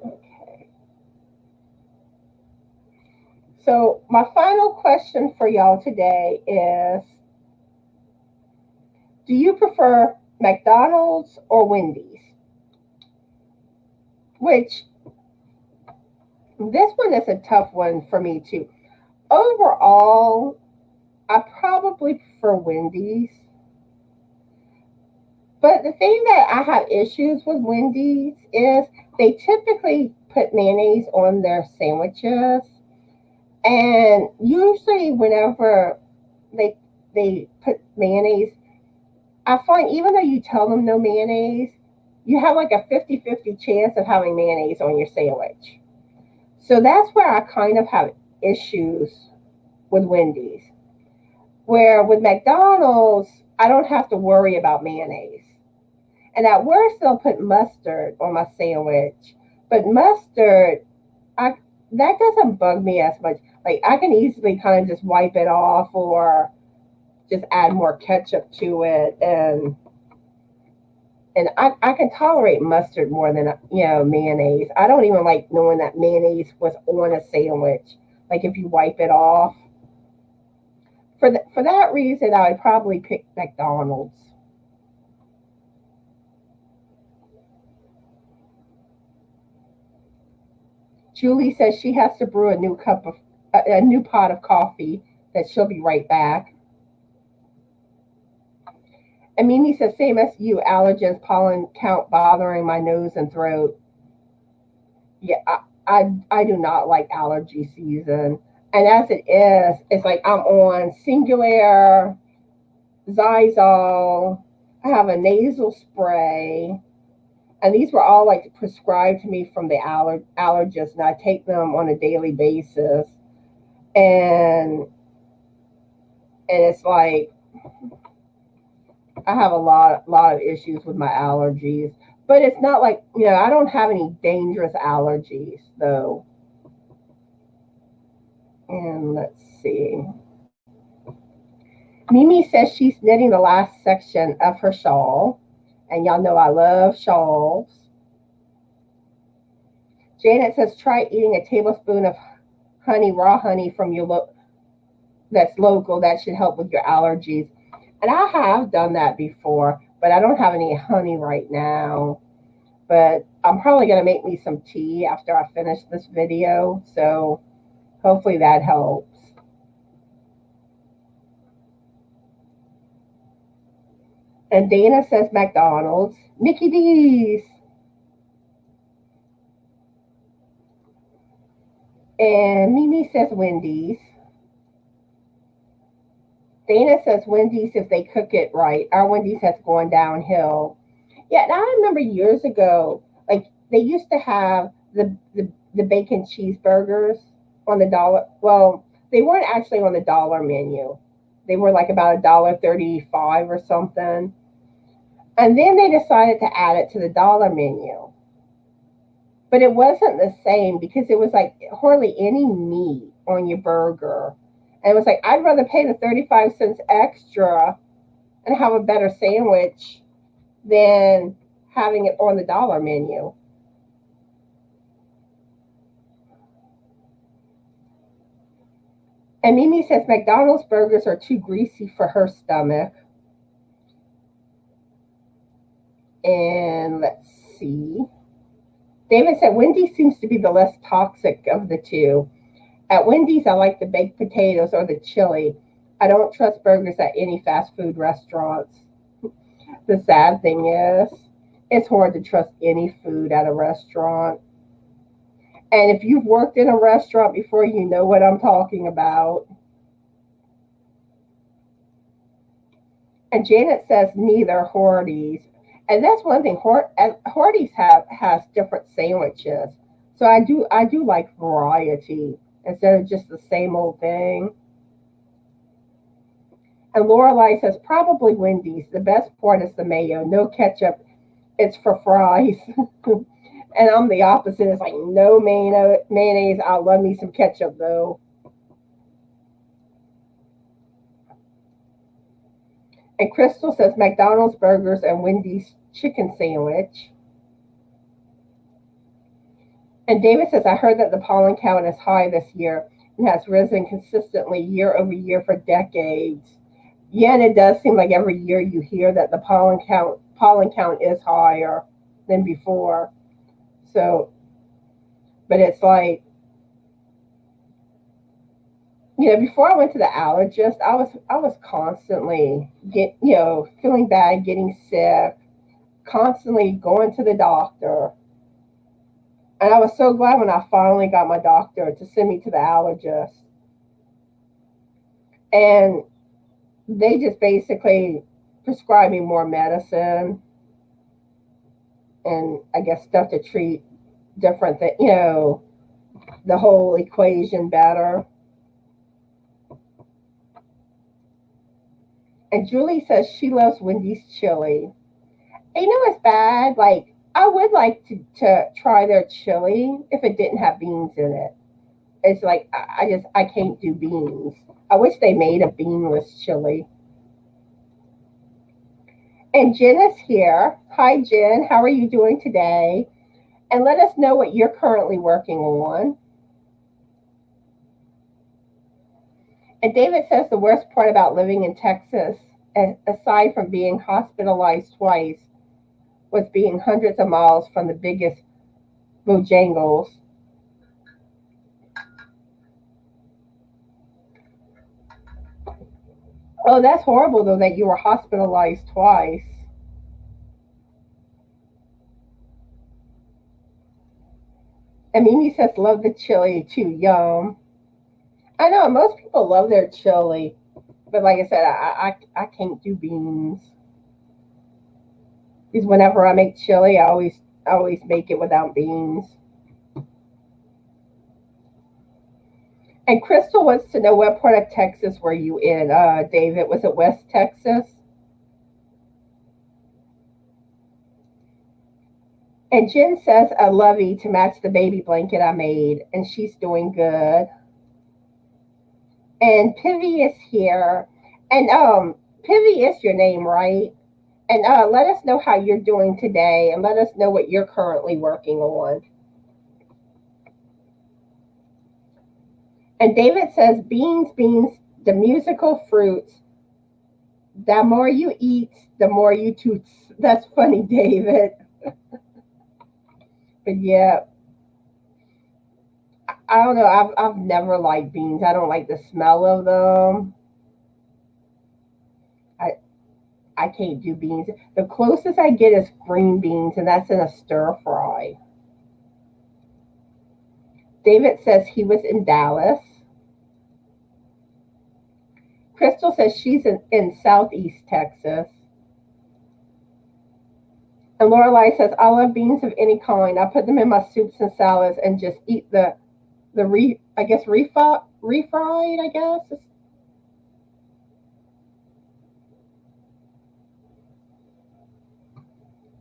Okay. So my final question for y'all today is, do you prefer McDonald's or Wendy's? Which, this one is a tough one for me too. Overall, I probably prefer Wendy's. But the thing that I have issues with Wendy's is they typically put mayonnaise on their sandwiches. And usually whenever they put mayonnaise, I find even though you tell them no mayonnaise, you have like a 50-50 chance of having mayonnaise on your sandwich. So that's where I kind of have issues with Wendy's. Where with McDonald's, I don't have to worry about mayonnaise. And at worst, they'll put mustard on my sandwich. But mustard, that doesn't bug me as much. Like, I can easily kind of just wipe it off or just add more ketchup to it. And I can tolerate mustard more than, mayonnaise. I don't even like knowing that mayonnaise was on a sandwich. Like, if you wipe it off. For that reason, I would probably pick McDonald's. Julie says she has to brew a new pot of coffee. That she'll be right back. And Mimi says, same as you, allergens, pollen count bothering my nose and throat. Yeah, I do not like allergy season. And as it is, it's like I'm on Singulair, Zysol. I have a nasal spray. And these were all like prescribed to me from the allergist, and I take them on a daily basis. And it's like I have a lot of issues with my allergies, but it's not like I don't have any dangerous allergies though. And let's see. Mimi says she's knitting the last section of her shawl. And y'all know I love shawls. Janet says, try eating a tablespoon of honey, raw honey from that's local. That should help with your allergies. And I have done that before, but I don't have any honey right now. But I'm probably going to make me some tea after I finish this video. So hopefully that helps. And Dana says McDonald's. Mickey D's. And Mimi says Wendy's. Dana says Wendy's if they cook it right. Our Wendy's has gone downhill. Yeah, and I remember years ago, like they used to have the bacon cheeseburgers on the dollar. Well, they weren't actually on the dollar menu. They were like about $1.35 or something. And then they decided to add it to the dollar menu. But it wasn't the same because it was like hardly any meat on your burger. And it was like, I'd rather pay the 35 cents extra and have a better sandwich than having it on the dollar menu. And Mimi says McDonald's burgers are too greasy for her stomach. And let's see. David said Wendy's seems to be the less toxic of the two. At Wendy's, I like the baked potatoes or the chili. I don't trust burgers at any fast food restaurants. The sad thing is, it's hard to trust any food at a restaurant. And if you've worked in a restaurant before, you know what I'm talking about. And Janet says neither Hardee's. And that's one thing. Hardee's has different sandwiches. So I do like variety instead of just the same old thing. And Lorelai says probably Wendy's. The best part is the mayo. No ketchup. It's for fries. And I'm the opposite. It's like no mayonnaise. I love me some ketchup though. And Crystal says McDonald's burgers and Wendy's chicken sandwich. And David says, I heard that the pollen count is high this year and has risen consistently year over year for decades. Yeah, and it does seem like every year you hear that the pollen count is higher than before. So, but it's like, before I went to the allergist, I was constantly feeling bad, getting sick, constantly going to the doctor. And I was so glad when I finally got my doctor to send me to the allergist. And they just basically prescribed me more medicine and I guess stuff to treat different things, the whole equation better. And Julie says she loves Wendy's chili. And it's bad. Like, I would like to try their chili if it didn't have beans in it. It's like, I can't do beans. I wish they made a beanless chili. And Jen is here. Hi, Jen. How are you doing today? And let us know what you're currently working on. And David says the worst part about living in Texas, aside from being hospitalized twice, was being hundreds of miles from the biggest Bojangles. Oh, that's horrible, though, that you were hospitalized twice. And Mimi says, love the chili, too. Yum. I know, most people love their chili. But like I said, I can't do beans. Because whenever I make chili, I always make it without beans. And Crystal wants to know what part of Texas were you in, David? Was it West Texas? And Jen says a lovey to match the baby blanket I made, and she's doing good. And Pivy is here. And Pivy is your name, right? And let us know how you're doing today, and let us know what you're currently working on. And David says, beans, the musical fruits. The more you eat, the more you toots. That's funny, David. But yeah, I don't know. I've never liked beans. I don't like the smell of them. I can't do beans. The closest I get is green beans, and that's in a stir fry. David says he was in Dallas. Crystal says she's in Southeast Texas. And Lorelai says, I love beans of any kind. I put them in my soups and salads and just eat refried, I guess.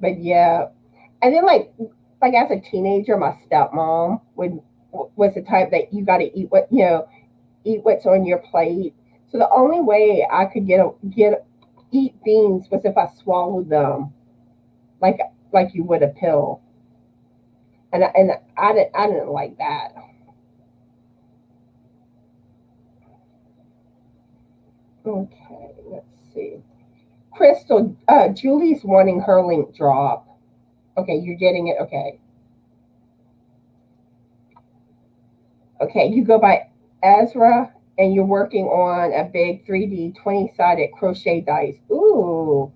But yeah. And then like as a teenager, my stepmom was the type that you got to eat what's on your plate. So the only way I could eat beans was if I swallowed them. Like like you would a pill. And I didn't like that. Okay, let's see. Crystal, Julie's wanting her link drop. Okay, you're getting it. Okay. Okay, you go by Ezra, and you're working on a big 3D 20-sided crochet dice. Ooh,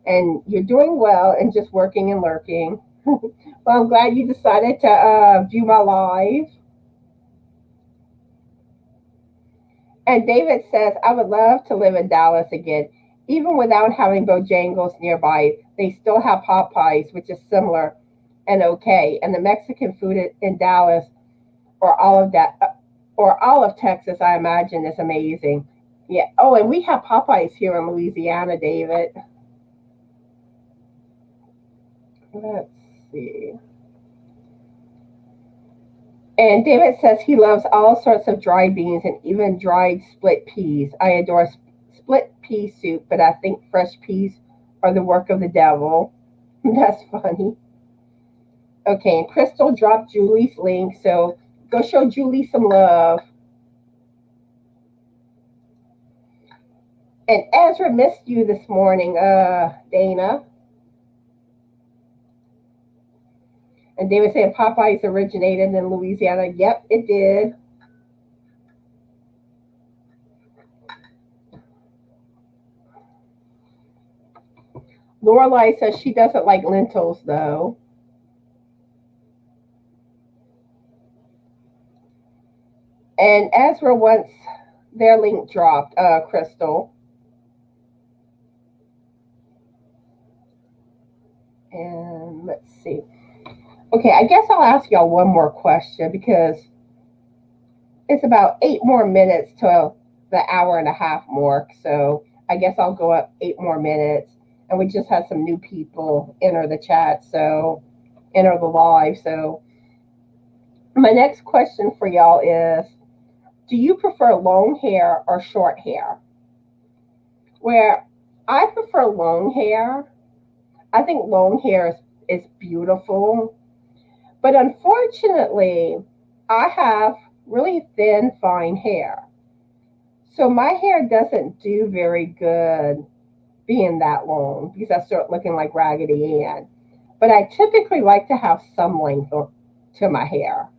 and you're doing well and just working and lurking. Well, I'm glad you decided to view my live. And David says, I would love to live in Dallas again. Even without having Bojangles nearby, they still have Popeyes, which is similar and okay. And the Mexican food in Dallas or all of that, or all of Texas, I imagine, is amazing. Yeah. Oh, and we have Popeyes here in Louisiana, David. Let's see. And David says he loves all sorts of dried beans and even dried split peas. I adore split pea soup, but I think fresh peas are the work of the devil. That's funny. Okay, and Crystal dropped Julie's link, so go show Julie some love. And Ezra missed you this morning, Dana. And David saying Popeyes originated in Louisiana. Yep, it did. Lorelai says she doesn't like lentils, though. And Ezra wants their link dropped, Crystal. And let's see. Okay, I guess I'll ask y'all one more question because it's about 8 more minutes to the hour and a half mark. So I guess I'll go up 8 more minutes. And we just had some new people enter the chat, so enter the live. So my next question for y'all is, do you prefer long hair or short hair? Where I prefer long hair. I think long hair is beautiful. But unfortunately, I have really thin, fine hair. So my hair doesn't do very good being that long because I start looking like Raggedy Ann. But I typically like to have some length to my hair.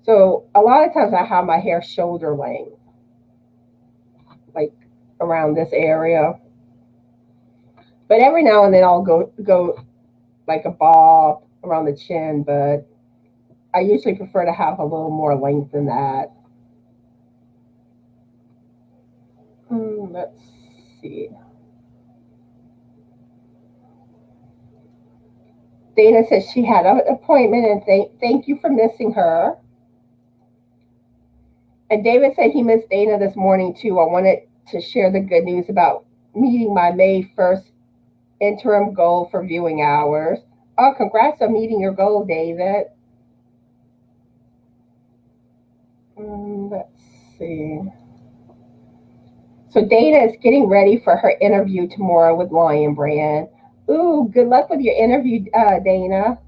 So a lot of times I have my hair shoulder length, like around this area. But every now and then I'll go like a bob around the chin, but I usually prefer to have a little more length than that. Let's see. Dana says she had an appointment and thank you for missing her. And David said he missed Dana this morning too. I wanted to share the good news about meeting my May 1st interim goal for viewing hours. Oh, congrats on meeting your goal, David. Let's see. So Dana is getting ready for her interview tomorrow with Lion Brand. Ooh, good luck with your interview, Dana.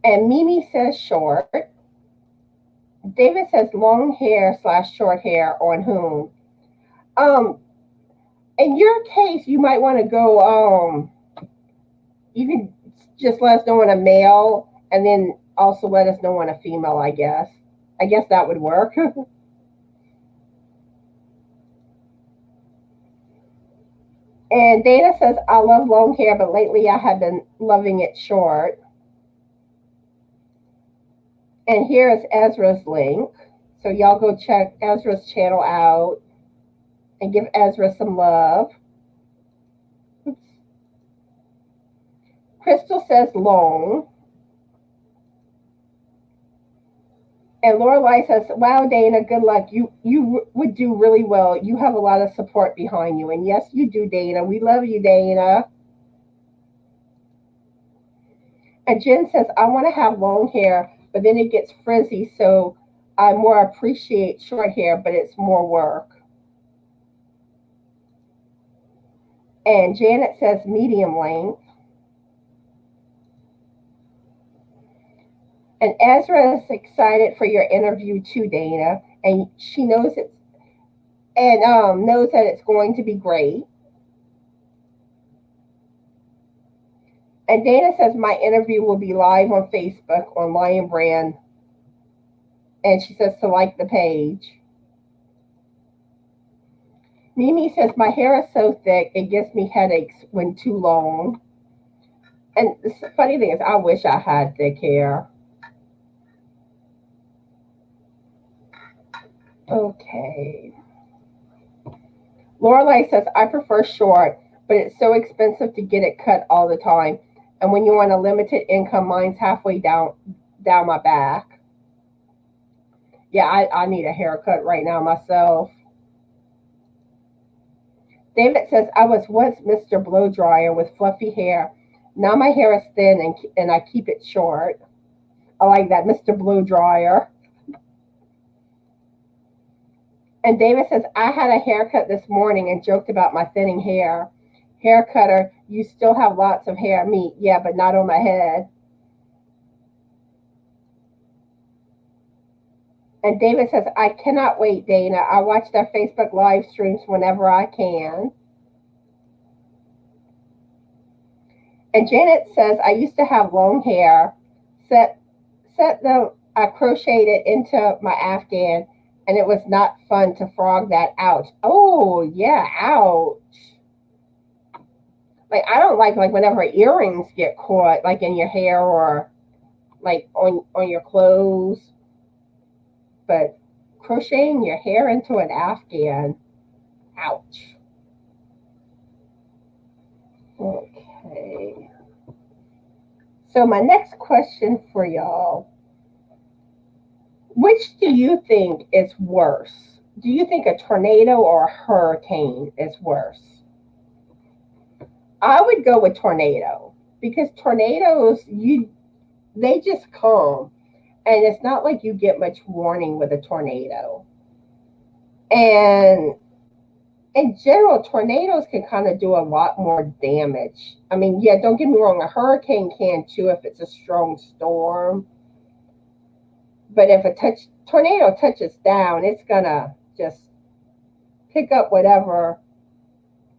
And Mimi says short. David says long hair / short hair on whom? In your case, you might want to go, you can just let us know on a male and then also let us know on a female, I guess. I guess that would work. And Dana says, I love long hair, but lately I have been loving it short. And here is Ezra's link. So y'all go check Ezra's channel out and give Ezra some love. Oops. Crystal says long. And Lorelai says, wow, Dana, good luck. You would do really well. You have a lot of support behind you. And yes, you do, Dana. We love you, Dana. And Jen says, I want to have long hair, but then it gets frizzy, so I more appreciate short hair, but it's more work. And Janet says medium length. And Ezra is excited for your interview too, Dana, and she knows it's and knows that it's going to be great. And Dana says my interview will be live on Facebook on Lion Brand, and she says to like the page. Mimi says my hair is so thick it gives me headaches when too long. And the funny thing is, I wish I had thick hair. Okay. Lorelai says, I prefer short, but it's so expensive to get it cut all the time. And when you're on a limited income, mine's halfway down my back. Yeah, I need a haircut right now myself. David says, I was once Mr. Blow Dryer with fluffy hair. Now my hair is thin and I keep it short. I like that, Mr. Blow Dryer. And David says, I had a haircut this morning and joked about my thinning hair. Hair cutter, you still have lots of hair. Me, yeah, but not on my head. And David says, I cannot wait, Dana. I watch their Facebook live streams whenever I can. And Janet says, I used to have long hair. I crocheted it into my Afghan, and it was not fun to frog that out. Oh, yeah, ouch. Like, I don't like whenever earrings get caught, like in your hair or like on your clothes. But crocheting your hair into an Afghan, ouch. Okay. So my next question for y'all, which do you think is worse? Do you think a tornado or a hurricane is worse? I would go with tornado because tornadoes, they just come, and it's not like you get much warning with a tornado. And in general, tornadoes can kind of do a lot more damage. I mean, yeah, don't get me wrong, a hurricane can too if it's a strong storm. But if a tornado touches down, it's gonna just pick up whatever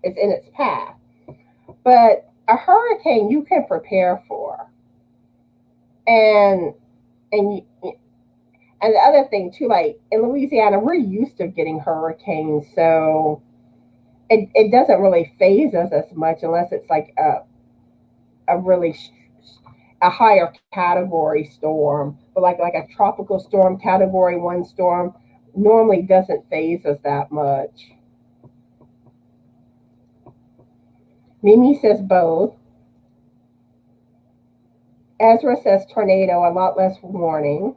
is in its path. But a hurricane you can prepare for. And and the other thing too, like in Louisiana, we're used to getting hurricanes, so it doesn't really phase us as much unless it's like a really a higher category storm. But like a tropical storm, category 1 storm, normally doesn't phase us that much. Mimi says both. Ezra says tornado, a lot less warning.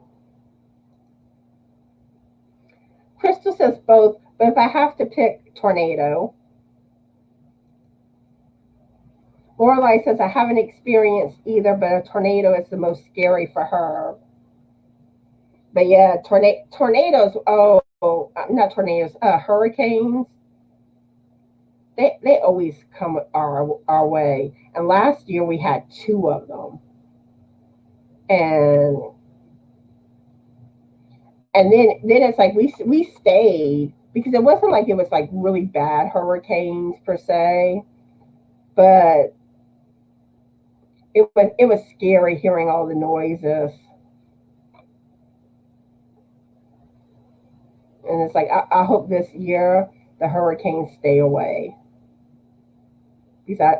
Crystal says both, but if I have to pick, tornado. Lorelai says, I haven't experienced either, but a tornado is the most scary for her. But yeah, tornadoes, not tornadoes, hurricanes, they always come our way. And last year we had 2 of them. And then it's like we stayed because it wasn't like it was like really bad hurricanes per se, but it was scary hearing all the noises. And it's like I hope this year the hurricanes stay away because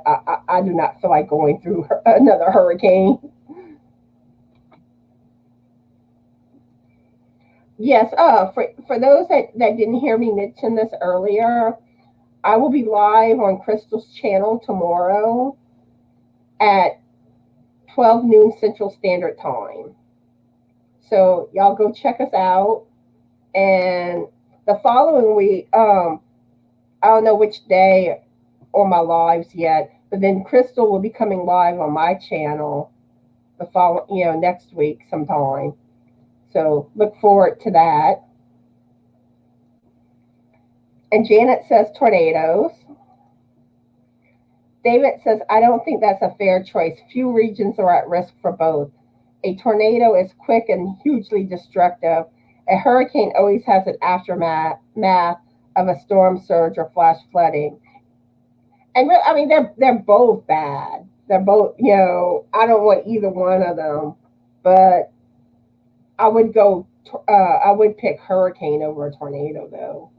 I do not feel like going through another hurricane. Yes, for those that didn't hear me mention this earlier, I will be live on Crystal's channel tomorrow at 12 noon Central Standard Time. So y'all go check us out. And the following week, I don't know which day on my lives yet, but then Crystal will be coming live on my channel next week sometime. So look forward to that. And Janet says tornadoes. David says, I don't think that's a fair choice. Few regions are at risk for both. A tornado is quick and hugely destructive. A hurricane always has an aftermath of a storm surge or flash flooding. And I mean, they're both bad. They're both, I don't want either one of them, but I would pick hurricane over a tornado though.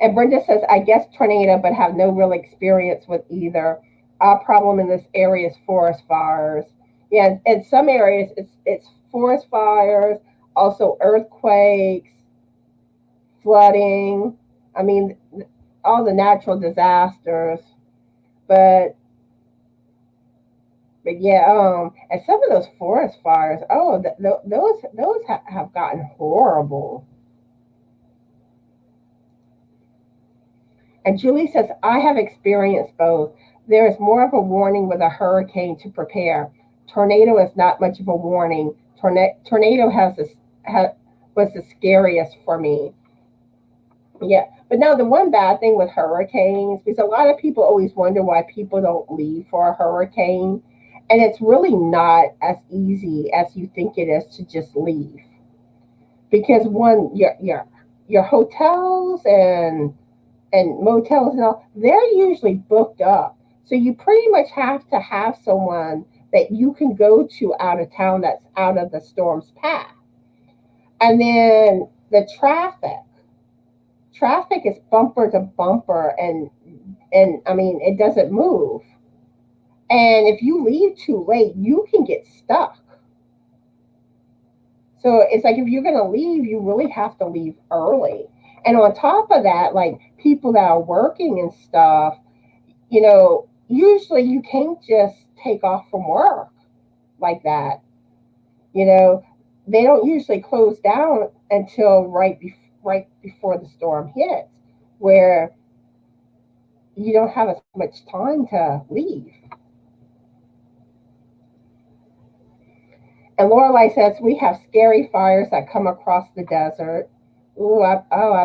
And Brenda says, I guess tornado, but have no real experience with either. Our problem in this area is forest fires. Yeah, in some areas it's forest fires, also earthquakes, flooding. I mean, all the natural disasters. But yeah, and some of those forest fires, oh, those have gotten horrible. And Julie says, I have experienced both. There is more of a warning with a hurricane to prepare. Tornado is not much of a warning. Tornado was the scariest for me. Yeah, but now the one bad thing with hurricanes, because a lot of people always wonder why people don't leave for a hurricane, and it's really not as easy as you think it is to just leave. Because one, your hotels and motels and all, they're usually booked up. So you pretty much have to have someone that you can go to out of town that's out of the storm's path. And then the traffic is bumper to bumper, and I mean, it doesn't move. And if you leave too late, you can get stuck. So it's like if you're going to leave, you really have to leave early. And on top of that, like people that are working and stuff, usually you can't just take off from work like that. They don't usually close down until right before the storm hits, where you don't have as much time to leave. And Lorelei says, we have scary fires that come across the desert. Ooh, I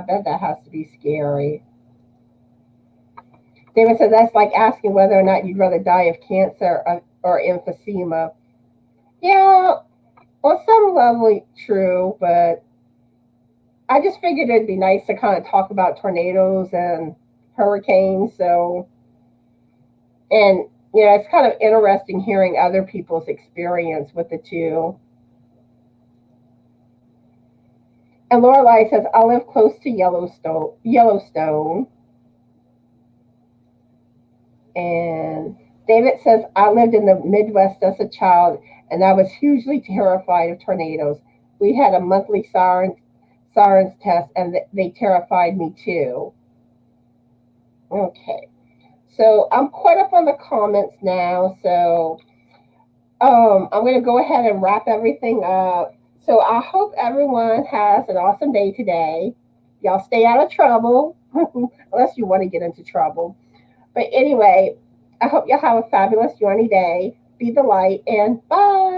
bet that has to be scary. David says, that's like asking whether or not you'd rather die of cancer or emphysema. Yeah, on some level, true, but I just figured it'd be nice to kind of talk about tornadoes and hurricanes. So, and it's kind of interesting hearing other people's experience with the two. And Lorelei says, I live close to Yellowstone. And David says, I lived in the Midwest as a child, and I was hugely terrified of tornadoes. We had a monthly sirens test, and they terrified me too. Okay. So I'm caught up on the comments now. So I'm going to go ahead and wrap everything up. So I hope everyone has an awesome day today. Y'all stay out of trouble, unless you want to get into trouble. But anyway, I hope y'all have a fabulous journey day. Be the light, and bye.